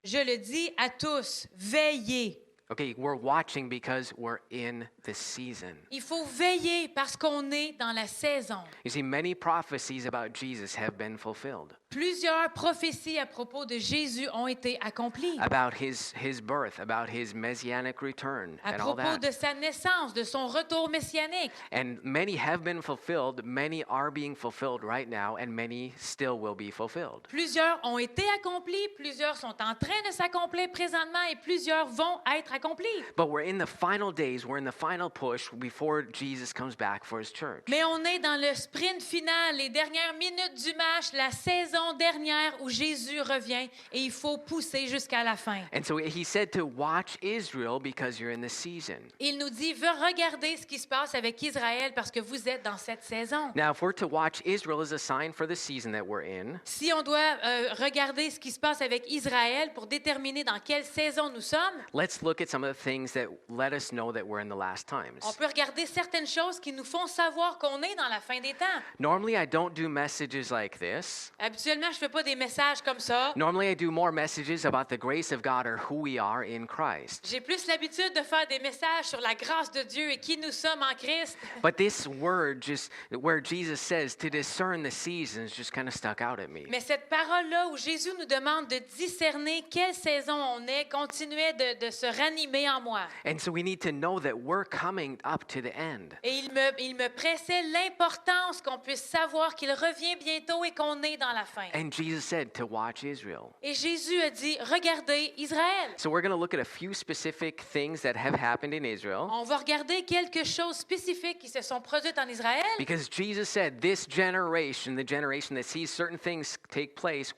je le dis à tous, veillez. Okay, we're watching because we're in the season. Il faut veiller parce qu'on est dans la saison. You see, many prophecies about Jesus have been fulfilled. Plusieurs prophéties à propos de Jésus ont été accomplies. About his birth, about his messianic return, À and all propos that. de sa naissance, de son retour messianique. And many have been fulfilled, many are being fulfilled right now, and many still will be fulfilled. Plusieurs ont été accomplis, plusieurs sont en train de s'accomplir présentement et plusieurs vont être accomplis. But we're in the final days, we're in the final push before Jesus comes back for his church. Mais on est dans le sprint final, les dernières minutes du match, la saison dernière où Jésus revient et il faut pousser jusqu'à la fin. And so he said to watch Israel because you're in the season. Il nous dit, regardez ce qui se passe avec Israël parce que vous êtes dans cette saison. Now, if we're to watch Israel as a sign for the season that we're in, Si on doit regarder ce qui se passe avec Israël pour déterminer dans quelle saison nous sommes, let's look at some of the things that let us know that we're in the last on times. peut regarder certaines choses qui nous font savoir qu'on est dans la fin des temps. Normally, I don't do messages like this, Habituellement, Habituellement, je ne fais pas des messages comme ça. Normally, I do more messages about the grace of God or who we are in Christ. J'ai plus l'habitude de faire des messages sur la grâce de Dieu et qui nous sommes en Christ. But this word, just where Jesus says to discern the seasons, just kind of stuck out at me. Mais cette parole-là où Jésus nous demande de discerner quelle saison on est, continuait de se ranimer en moi. And so we need to know that we're coming up to the end. Et il me pressait l'importance qu'on puisse savoir qu'il revient bientôt et qu'on est dans la fin. And Jesus said to watch Israel. Et Jésus a dit, regardez Israël. So we're going to look at a few specific things that have happened in Israel. On va regarder quelque chose spécifique qui se sont produites en Israël. Because Jesus said this generation, the generation that sees certain things take place,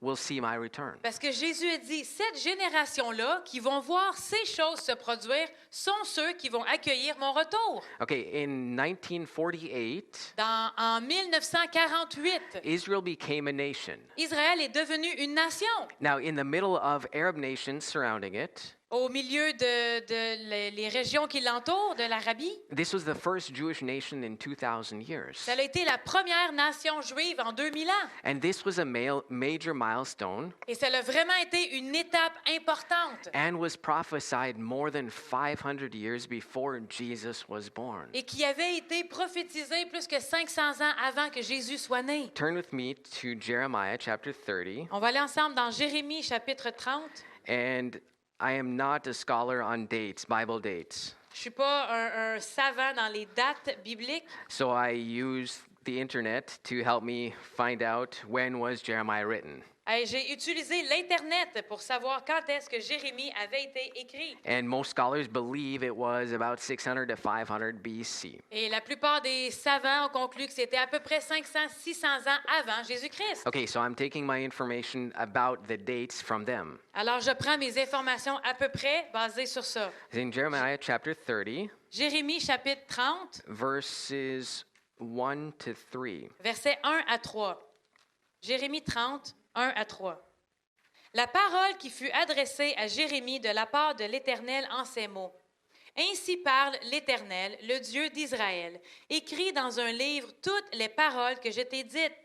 will see my return. Parce que Jésus a dit, cette génération-là qui vont voir ces choses se produire sont ceux qui vont accueillir mon retour. Okay, in 1948, En 1948, Israel became a nation. Israël est devenu une nation. Now, in the middle of Arab nations surrounding it, Au milieu de les régions qui l'entourent, de l'Arabie, this was the first Jewish nation in 2,000 years. ça a été la première nation juive en 2000 ans. And this was a major milestone Et ça a vraiment été une étape importante and was prophesied more than 500 years before Jesus was born. et qui avait été prophétisée plus que 500 ans avant que Jésus soit né. Turn with me to Jeremiah chapter 30. On va aller ensemble dans Jérémie chapitre 30. And I am not a scholar on dates, Bible dates. Je suis pas un savant dans les dates bibliques, So I use the internet to help me find out when was Jeremiah written. J'ai utilisé l'Internet pour savoir quand est-ce que Jérémie avait été écrit. And most scholars believe it was about 600 to 500 BC. Et la plupart des savants ont conclu que c'était à peu près 500-600 ans avant Jésus-Christ. Okay, so I'm taking my information about the dates from them. Alors, je prends mes informations à peu près basées sur ça. In Jeremiah chapter 30, Jérémie chapitre 30, verses 1 to 3. versets 1 à 3. Jérémie 30, 1 à 3. La parole qui fut adressée à Jérémie de la part de l'Éternel en ces mots. Ainsi parle l'Éternel, le Dieu d'Israël. Écris dans un livre toutes les paroles que je t'ai dites.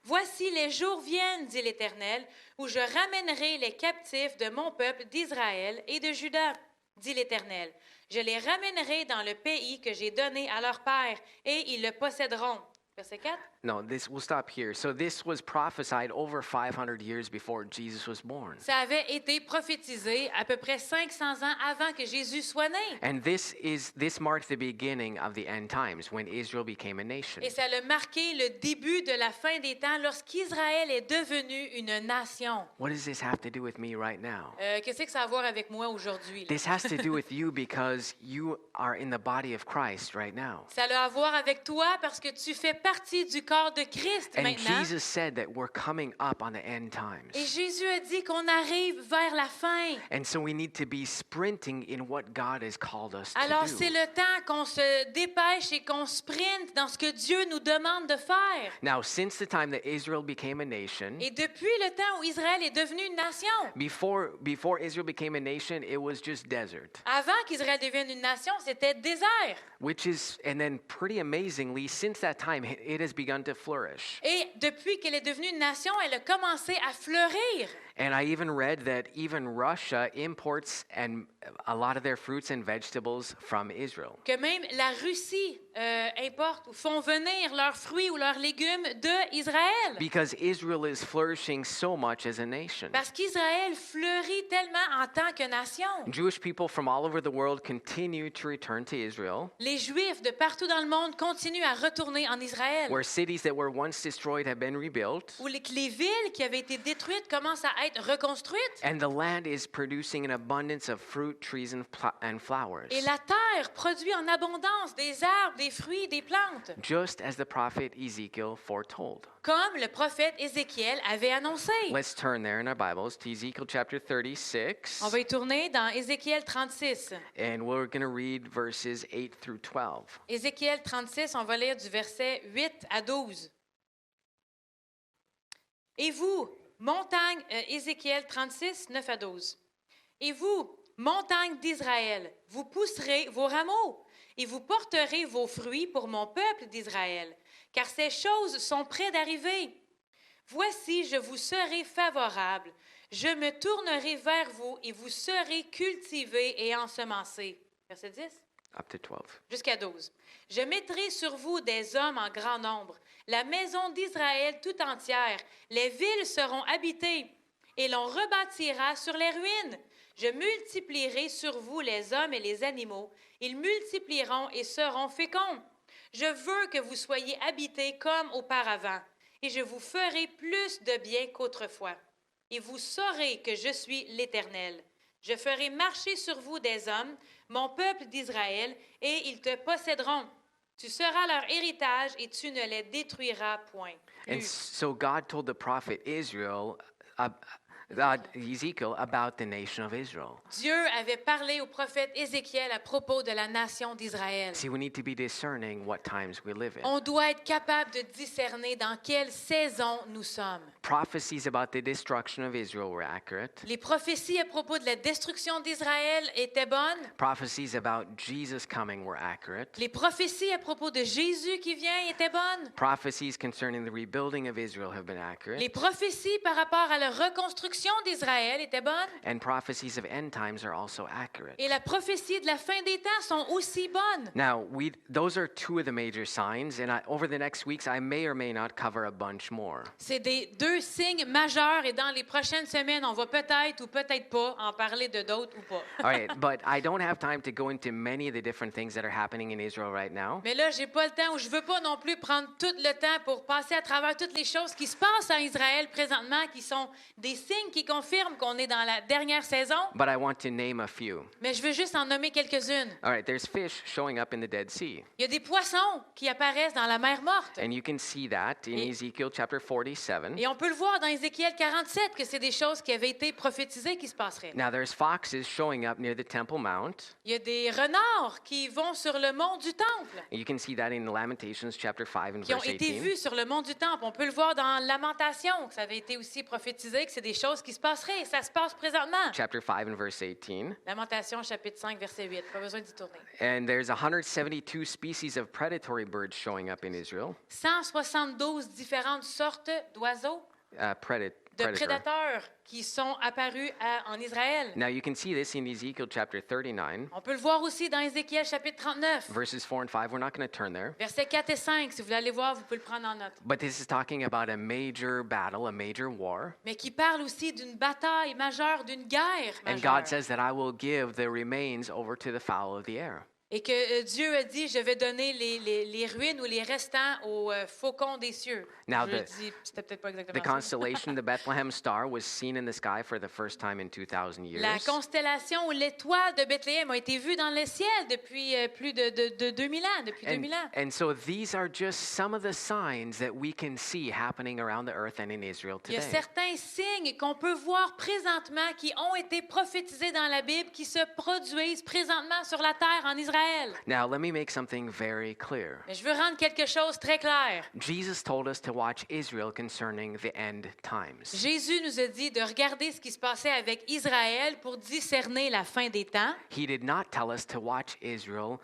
Voici les jours viennent, dit l'Éternel, où je ramènerai les captifs de mon peuple d'Israël et de Juda, dit l'Éternel. Je les ramènerai dans le pays que j'ai donné à leur père, et ils le posséderont. Verset 4. No, we'll stop here. So this was prophesied over 500 years before Jesus was born. Ça avait été prophétisé à peu près 500 ans avant que Jésus soit né. And this marked the beginning of the end times when Israel became a nation. Et ça a marqué le début de la fin des temps lorsqu'Israël est devenu une nation. What does this have to do with me right now? Qu'est-ce que ça a à voir avec moi aujourd'hui? Là? This has to do with you because you are in the body of Christ right now. Ça a à voir avec toi parce que tu fais partie du corps de Christ And maintenant. Jesus said that we're coming up on the end times. Et Jésus a dit qu'on arrive vers la fin. And so we need to be sprinting in what God has called us Alors to c'est do. le temps qu'on se dépêche et qu'on sprinte dans ce que Dieu nous demande de faire. Now, since the time that Israel became a nation, Et depuis le temps où Israël est devenu une nation, before Israel became a nation, it was just desert. avant qu'Israël devienne une nation, c'était désert. And then pretty amazingly, since that time, it has begun to flourish. Et depuis qu'elle est devenue une nation, elle a commencé à fleurir. And I even read that even Russia imports a lot of their fruits and vegetables from Israel. Que même la Russie importe ou font venir leurs fruits ou leurs légumes de Israël. Because Israel is flourishing so much as a nation. Parce qu'Israël fleurit tellement en tant que nation. Jewish people from all over the world continue to return to Israel, Les Juifs de partout dans le monde continuent à retourner en Israël. where cities that were once destroyed have been rebuilt, Où les villes qui avaient été détruites commencent à être reconstruites. and the land is producing an abundance of fruit, trees, and flowers. Et la terre produit en abondance des arbres, des fruits, des plantes. Just as the prophet Ezekiel foretold. Comme le prophète Ézéchiel avait annoncé. Let's turn there in our Bibles to Ezekiel chapter 36. On va y tourner dans Ézéchiel 36. And we're going to read verses 8 through 12. Ézéchiel 36, on va lire du verset 8 à 12. Et vous, montagne, Ézéchiel 36, 9 à 12. Et vous, montagne d'Israël, vous pousserez vos rameaux et vous porterez vos fruits pour mon peuple d'Israël, car ces choses sont près d'arriver. Voici, je vous serai favorable. Je me tournerai vers vous et vous serez cultivés et ensemencés. Verset 10. Up to 12. Jusqu'à 12. Je mettrai sur vous des hommes en grand nombre, la maison d'Israël tout entière. Les villes seront habitées et l'on rebâtira sur les ruines. Je multiplierai sur vous les hommes et les animaux. Ils multiplieront et seront féconds. Je veux que vous soyez habités comme auparavant, et je vous ferai plus de bien qu'autrefois. Et vous saurez que je suis l'Éternel. Je ferai marcher sur vous des hommes, mon peuple d'Israël, et ils te posséderont. Tu seras leur héritage et tu ne les détruiras point. And so God told the prophet Ezekiel about the nation of Israel. Dieu avait parlé au prophète Ézéchiel à propos de la nation d'Israël. See, we need to be discerning what times we live in. On doit être capable de discerner dans quelle saison nous sommes. Prophecies about the destruction of Israel were accurate. Les prophéties à propos de la destruction d'Israël étaient bonnes. Prophecies about Jesus coming were accurate. Les prophéties à propos de Jésus qui vient étaient bonnes. Prophecies concerning the rebuilding of Israel have been accurate. Les prophéties par rapport à la reconstruction d'Israël étaient bonnes. And prophecies of end times are also accurate. Et la prophétie de la fin des temps sont aussi bonnes. Now, those are two of the major signs, and over the next weeks, I may or may not cover a bunch more. C'est des deux signes majeurs et dans les prochaines semaines, on va peut-être ou peut-être pas en parler de d'autres ou pas. All right, but I don't have time to go into many of the different things that are happening in Israel right now. Mais là, j'ai pas le temps ou je veux pas non plus prendre tout le temps pour passer à travers toutes les choses qui se passent en Israël présentement, qui sont des signes qui confirment qu'on est dans la dernière saison. But I want to name a few. Mais je veux juste en nommer quelques-unes. All right, there's fish showing up in the Dead Sea. Il y a des poissons qui apparaissent dans la mer morte. And you can see that in Ezekiel chapter 47. Et on peut le voir dans Ézéchiel 47 que c'est des choses qui avaient été prophétisées qui se passeraient. Now there's foxes showing up near the Temple Mount. Il y a des renards qui vont sur le mont du Temple, And you can see that in Lamentations chapter 5 and qui ont verse été 18. vus sur le mont du Temple. On peut le voir dans Lamentation, que ça avait été aussi prophétisé, que c'est des choses qui se passeraient. Et ça se passe présentement. Chapter 5 and verse 18. Lamentation, chapitre 5, verset 8. Pas besoin d'y tourner. And there's 172 species of predatory birds showing up in Israel. 172 différentes sortes d'oiseaux, de Predator. prédateurs qui sont apparus en Israël. Now you can see this in Ezekiel chapter 39, On peut le voir aussi dans Ézéchiel, chapitre 39. verses 4 and 5. We're not going to turn there. Versets 4 et 5, si vous voulez aller voir, vous pouvez le prendre en note. But this is talking about a major battle, a major war. Mais qui parle aussi d'une bataille majeure, d'une guerre And majeure. God says that I will give the remains over to the fowl of the air. Et que Dieu a dit, je vais donner les ruines ou les restants aux faucons des cieux. Now, Je the- dis, c'était peut-être pas The exactement ça. constellation, the Bethlehem star, was seen in the sky for the first time in 2,000 years. La constellation ou l'étoile de Bethléem a été vue dans le ciel depuis plus de 2000 ans, depuis 2000 ans. And so these are just some of the signs that we can see happening around the earth and in Israel Il y a today. certains signes qu'on peut voir présentement qui ont été prophétisés dans la Bible, qui se produisent présentement sur la terre en Israël. Now, let me make something very clear. Mais je veux rendre quelque chose très clair. Jesus told us to watch Israel concerning the end times. Jésus nous a dit de regarder ce qui se passait avec Israël pour discerner la fin des temps. He did not tell us to watch Israel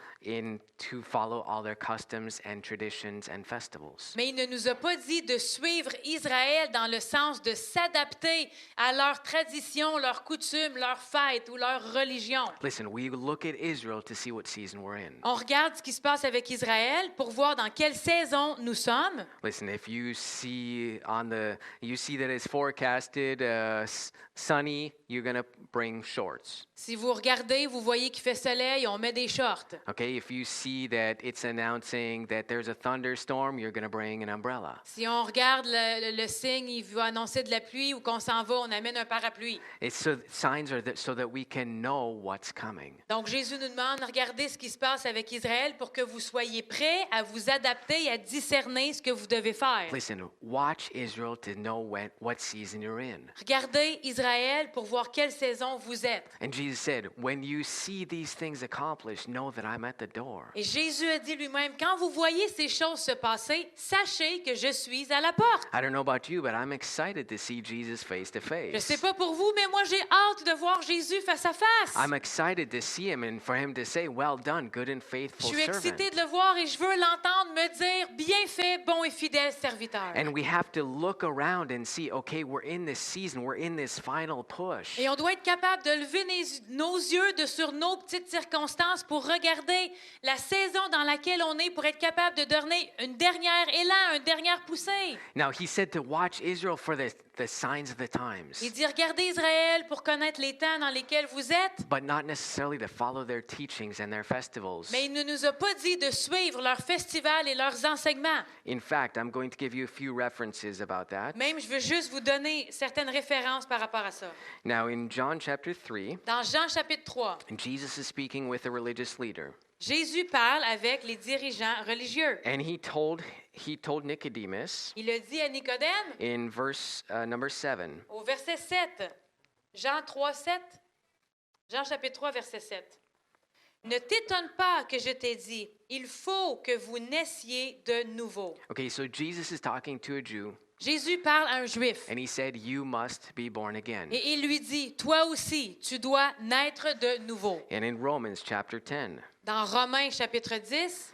to follow all their customs and traditions and festivals. Mais il ne nous a pas dit de suivre Israël dans le sens de s'adapter à leurs traditions, leurs coutumes, leurs fêtes ou leurs religions. Listen, we look at Israel to see what season we're in. On regarde ce qui se passe avec Israël pour voir dans quelle saison nous sommes. Listen, if you see that it's forecasted sunny, you're going to bring shorts. Si vous regardez, vous voyez qu'il fait soleil, on met des shorts. Okay, if you see that it's announcing that there's a thunderstorm, you're going to bring an umbrella. Si on regarde le signe, il veut annoncer de la pluie ou qu'on s'en va, on amène un parapluie. Signs are so that we can know what's coming. Donc Jésus nous demande de regarder ce qui se passe avec Israël pour que vous soyez prêts à vous adapter et à discerner ce que vous devez faire. Listen, watch Israel to know what season you're in. Regardez Israël pour voir quelle saison vous êtes. And Jesus said, when you see these things accomplished, know that I'm at the door. Et Jésus a dit lui-même, quand vous voyez ces choses se passer, sachez que je suis à la porte. I don't know about you, but I'm excited to see Jesus face to Je face. sais pas pour vous, mais moi j'ai hâte de voir Jésus face à face. I'm excited to see him and for him to say, well done, good and Je faithful suis servant. excitée de le voir et je veux l'entendre me dire, bien fait, bon et fidèle serviteur. And we have to look around and see, okay, we're in this season, we're in this final push. Et on doit être capable de lever nos yeux sur nos petites circonstances pour regarder la saison dans laquelle on est, pour être capable de donner une dernière élan, une dernière poussée. Now, he said to watch Israel for the signs of the times, Il dit, regardez Israël pour connaître les temps dans lesquels vous êtes. but not necessarily to follow their teachings and their festivals. Mais il ne nous a pas dit de suivre leurs festivals et leurs enseignements. In fact, I'm going to give you a few references about that. Même, je veux juste vous donner certaines références par rapport à ça. Now, in John chapter 3, Dans Jean chapitre 3, Jesus is speaking with a religious leader, Jésus parle avec les dirigeants religieux. and he told Nicodemus Il a dit à Nicodème, in verse number 7, au verset 7, Jean 3, 7, Jean chapitre 3, verset 7. Ne t'étonne pas que je t'ai dit, il faut que vous naissiez de nouveau. okay, so Jesus is talking to a Jew, Jésus parle à un juif and he said, you must be born again. et il lui dit, toi aussi, tu dois naître de nouveau. And in Romans chapter 10, Dans Romains chapitre 10,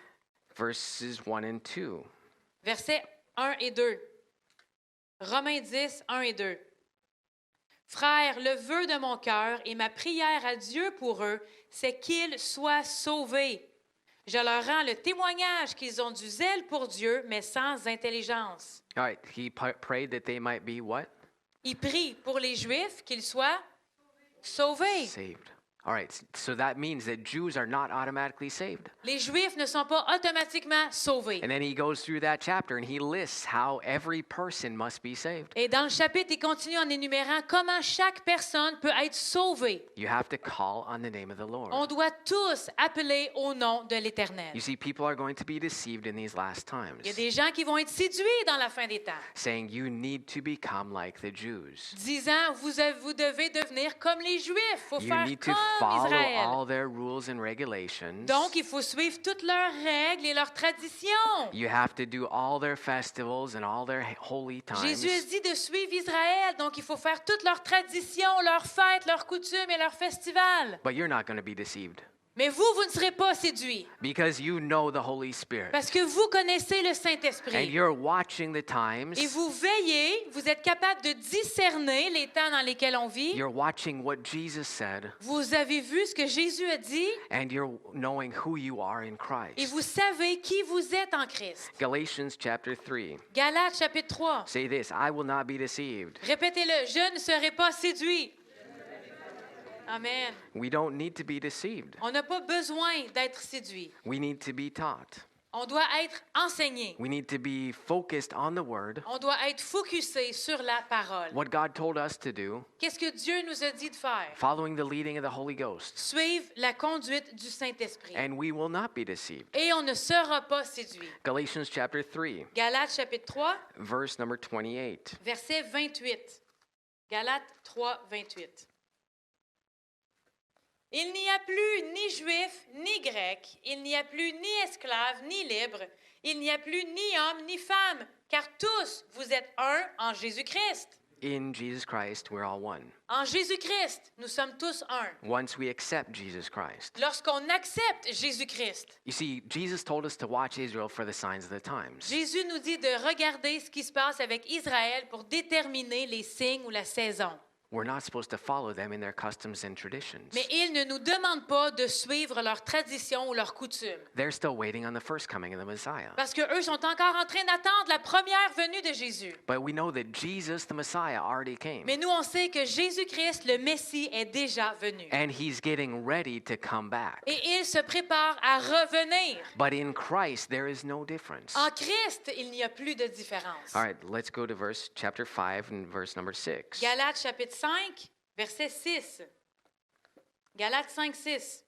verses 1 and 2, versets 1 et 2. Romains 10, 1 et 2. Frères, le vœu de mon cœur et ma prière à Dieu pour eux, c'est qu'ils soient sauvés. Je leur rends le témoignage qu'ils ont du zèle pour Dieu, mais sans intelligence. all right, he prayed that they might be what? Il prie pour les Juifs qu'ils soient sauvés. Saved. All right, so that means that Jews are not automatically saved. Les Juifs ne sont pas automatiquement sauvés. And then he goes through that chapter and he lists how every person must be saved. Et dans le chapitre, il continue en énumérant comment chaque personne peut être sauvée. You have to call on the name of the Lord. On doit tous appeler au nom de l'Éternel. You see, people are going to be deceived in these last times, Il y a des gens qui vont être séduits dans la fin des temps, saying you need to become like the Jews. disant vous devez devenir comme les Juifs, il faut You faire need to comme follow Israël. all their rules and regulations. Donc, il faut suivre toutes leurs règles et leurs traditions. You have to do all their festivals and all their holy times. Jésus a dit de suivre Israël, donc il faut faire toutes leurs traditions, leurs fêtes, leurs coutumes et leurs festivals. But you're not going to be deceived Mais vous ne serez pas séduits, because you know the Holy Spirit. parce que vous connaissez le And Saint-Esprit. you're watching the times. Et vous veillez, vous êtes capable de discerner les temps dans lesquels on vit. You're watching what Jesus said, Vous avez vu ce que Jésus a dit and you're knowing who you are in et Christ. vous savez qui vous êtes en Christ. Galatians chapter 3. Galates chapitre 3. Say this, I will not be deceived. Répétez-le, je ne serai pas séduit. Amen. We don't need to be deceived. On n'a pas besoin d'être séduit. We need to be taught. On doit être enseigné. We need to be focused on the word, On doit être focusé sur la parole. what God told us to do, Qu'est-ce que Dieu nous a dit de faire? following the leading of the Holy Ghost. Suivre la conduite du Saint-Esprit. And we will not be deceived. Et on ne sera pas séduit. Galatians chapter 3, Galates chapitre 3, verse number 28. verset 28. Galates 3, 28. Il n'y a plus ni juif, ni grec, il n'y a plus ni esclave, ni libre, il n'y a plus ni homme, ni femme, car tous vous êtes un en Jésus-Christ. In Jesus Christ, we're all one. En Jésus-Christ, nous sommes tous un. Once we accept Jesus Christ. Lorsqu'on accepte Jésus-Christ, You see, Jesus told us to watch Israel for the signs of the times. Jésus nous dit de regarder ce qui se passe avec Israël pour déterminer les signes ou la saison. We're not supposed to follow them in their customs and traditions. Mais il ne nous demande pas de suivre leurs traditions ou leurs coutumes. They're still waiting on the first coming of the Messiah. Parce qu'eux sont encore en train d'attendre la première venue de Jésus. But we know that Jesus, the Messiah, already came. Mais nous, on sait que Jésus-Christ, le Messie, est déjà venu. And he's getting ready to come back. Et il se prépare à revenir. But in Christ, there is no difference. En Christ, il n'y a plus de différence. All right, let's go to chapter 5 and verse number 6. Galates chapitre 5, verset 6. Galates 5, 6.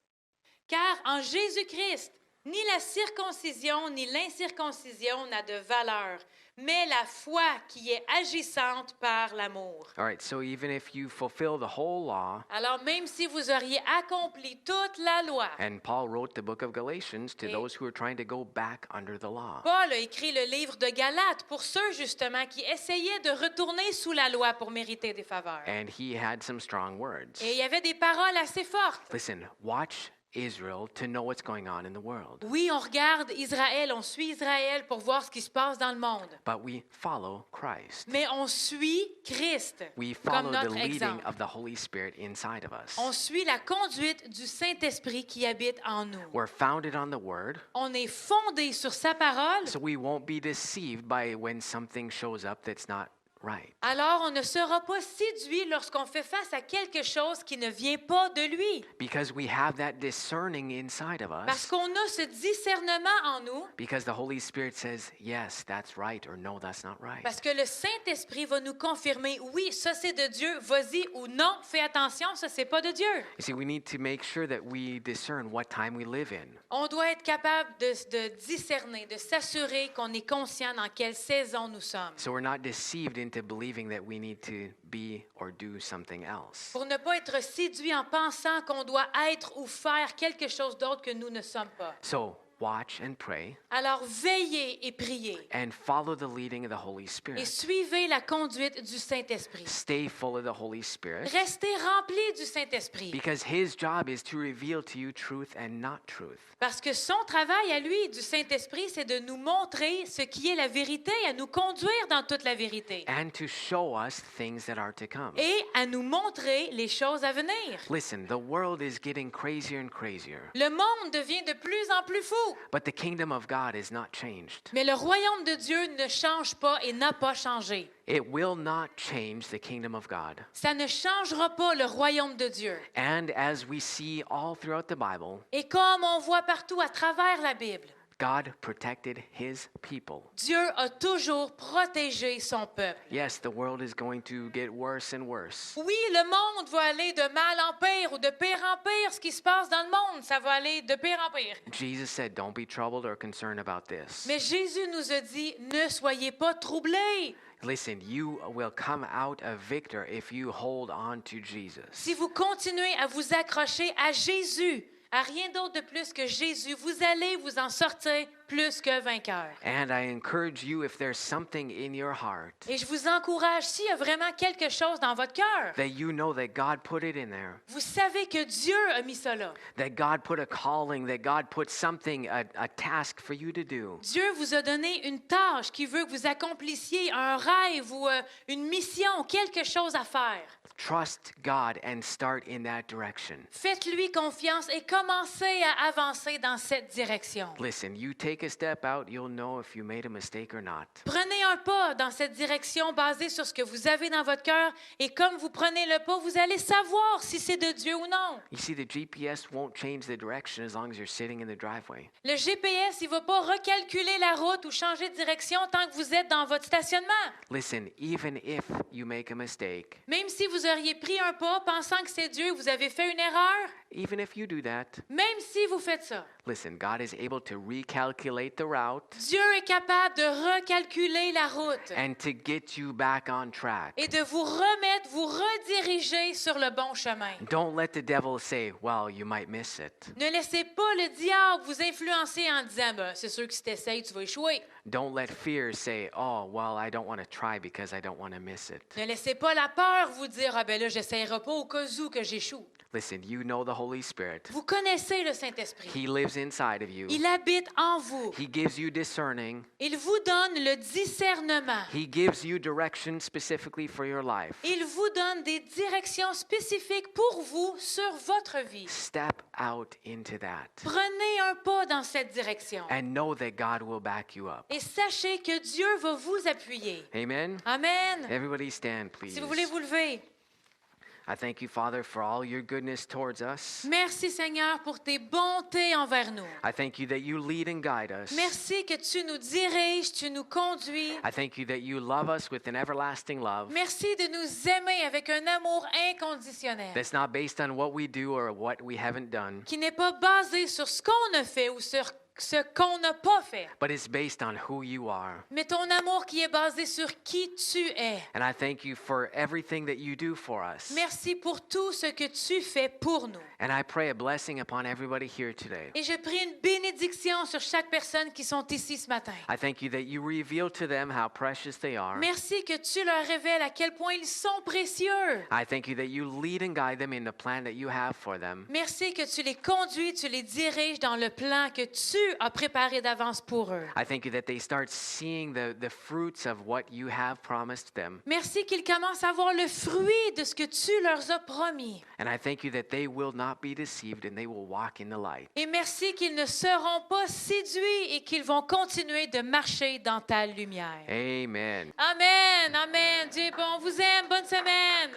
Car en Jésus-Christ, ni la circoncision ni l'incirconcision n'a de valeur, mais la foi qui est agissante par l'amour. All right, so even if you fulfill the whole law, Alors même si vous auriez accompli toute la loi, and Paul wrote the book of Galatians to Et- those who are trying to go back under the law. Paul a écrit le livre de Galates pour ceux justement qui essayaient de retourner sous la loi pour mériter des faveurs. And he had some strong words. Et il y avait des paroles assez fortes. Listen, watch Israel to know what's going on in the world. Oui, on regarde Israël, on suit Israël pour voir ce qui se passe dans le monde. But we follow Christ. Mais on suit Christ We comme follow the notre leading exemple. of the Holy Spirit inside of us. On suit la conduite du Saint-Esprit qui habite en nous. We're founded on the Word, On est fondé sur sa parole, so we won't be deceived by when something shows up that's not right. alors on ne sera pas séduit lorsqu'on fait face à quelque chose qui ne vient pas de lui. Because we have that discerning inside of Parce us. qu'on a ce discernement en nous, Because the Holy Spirit says, yes, that's right, or no, that's not right. parce que le Saint-Esprit va nous confirmer, oui, ça c'est de Dieu, vas-y, ou non, fais attention, ça c'est pas de Dieu. You see, we need to make sure that we discern what time we live in. On doit être capable de discerner, de s'assurer qu'on est conscient dans quelle saison nous sommes. So we're not deceived into believing that we need to be or do something else. Pour ne pas être séduit en pensant qu'on doit être ou faire quelque chose d'autre que nous ne sommes pas. So watch and pray Alors veillez et priez and follow the leading of the Holy et Spirit. suivez la conduite du Saint-Esprit. Stay full of the Holy Spirit Restez remplis du Saint-Esprit because His job is to reveal to you truth and not truth. parce que son travail à lui, du Saint-Esprit, c'est de nous montrer ce qui est la vérité, à nous conduire dans toute la vérité And to show us things that are to come. et à nous montrer les choses à venir. Listen, the world is getting crazier and crazier, Le monde devient de plus en plus fou. but the kingdom of God is not changed. Mais le royaume de Dieu ne change pas et n'a pas changé. It will not change the kingdom of God. Ça ne changera pas le royaume de Dieu. And as we see all throughout the Bible, Et comme on voit partout à travers la Bible, God protected His people. Dieu a toujours protégé son peuple. Yes, the world is going to get worse and worse. Oui, le monde va aller de mal en pire ou de pire en pire. Ce qui se passe dans le monde, ça va aller de pire en pire. Jesus said, don't be troubled or concerned about this. Mais Jésus nous a dit, ne soyez pas troublés. Listen, you will come out a victor if you hold on to Jesus. Si vous continuez à vous accrocher à Jésus, à rien d'autre de plus que Jésus, vous allez vous en sortir plus que vainqueur. And I encourage you, if there's something in your heart Et je vous encourage, s'il y a vraiment quelque chose dans votre cœur, that you know that God put it in there, vous savez que Dieu a mis ça là. that God put a calling, that God put something, a task for you to do, Dieu vous a donné une tâche qui veut que vous accomplissiez un rêve ou une mission, quelque chose à faire. trust God and start in that direction. Faites-lui confiance et commencez à avancer dans cette direction. Listen, you take a step out, you'll know if you made a mistake or not. Prenez un pas dans cette direction basé sur ce que vous avez dans votre cœur et comme vous prenez le pas, vous allez savoir si c'est de Dieu ou non. You see, the GPS won't change the direction as long as you're sitting in the driveway. Le GPS, il ne va pas recalculer la route ou changer de direction tant que vous êtes dans votre stationnement. Listen, even if you make a mistake, Même si vous auriez pris un pas pensant que c'est Dieu, vous avez fait une erreur, even if you do that, même si vous faites ça, listen, God is able to recalculate the route Dieu est capable de recalculer la route and to get you back on track. et de vous remettre, vous rediriger sur le bon chemin. Don't let the devil say, well, you might miss it. Ne laissez pas le diable vous influencer en disant ben, c'est sûr que si tu essayes, tu vas échouer. Don't let fear say, oh, well, I don't want to try because I don't want to miss it. Ne laissez pas la peur vous dire ah ben là, j'essayerai pas au cas où que j'échoue. Listen, you know the Holy Spirit. Vous connaissez le Saint-Esprit. He lives inside of you. Il habite en vous. He gives you discerning. Il vous donne le discernement. He gives you direction specifically for your life. Il vous donne des directions spécifiques pour vous sur votre vie. Step out into that Prenez un pas dans cette direction and know that God will back you up. et sachez que Dieu va vous appuyer. Amen. Amen. Everybody stand, please. Si vous voulez vous lever. I thank you, Father, for all your goodness towards us. Merci Seigneur pour tes bontés envers nous. I thank you that you lead and guide us. Merci que tu nous diriges, tu nous conduis. I thank you that you love us with an everlasting love Merci de nous aimer avec un amour inconditionnel that's not based on what we do or what we haven't done, qui n'est pas basé sur ce qu'on a fait ou sur ce qu'on n'a pas fait, but it's based on who you are. mais ton amour qui est basé sur qui tu es. And I thank you for everything that you do for us. Merci pour tout ce que tu fais pour nous. And I pray a blessing upon everybody here today. Et je prie une bénédiction sur chaque personne qui sont ici ce matin. I thank you that you reveal to them how precious they are. Merci que tu leur révèles à quel point ils sont précieux. I thank you that you lead and guide them in the plan that you have for them. Merci que tu les conduis, tu les diriges dans le plan que tu as préparé d'avance pour eux. I thank you that they start seeing the fruits of what you have promised them. Merci qu'ils commencent à voir le fruit de ce que tu leur as promis. And I thank you that they will not be deceived and they will walk in the light. Et merci qu'ils ne seront pas séduits et qu'ils vont continuer de marcher dans ta lumière. Amen. Amen, amen. Dieu est bon. On vous aime. Bonne semaine.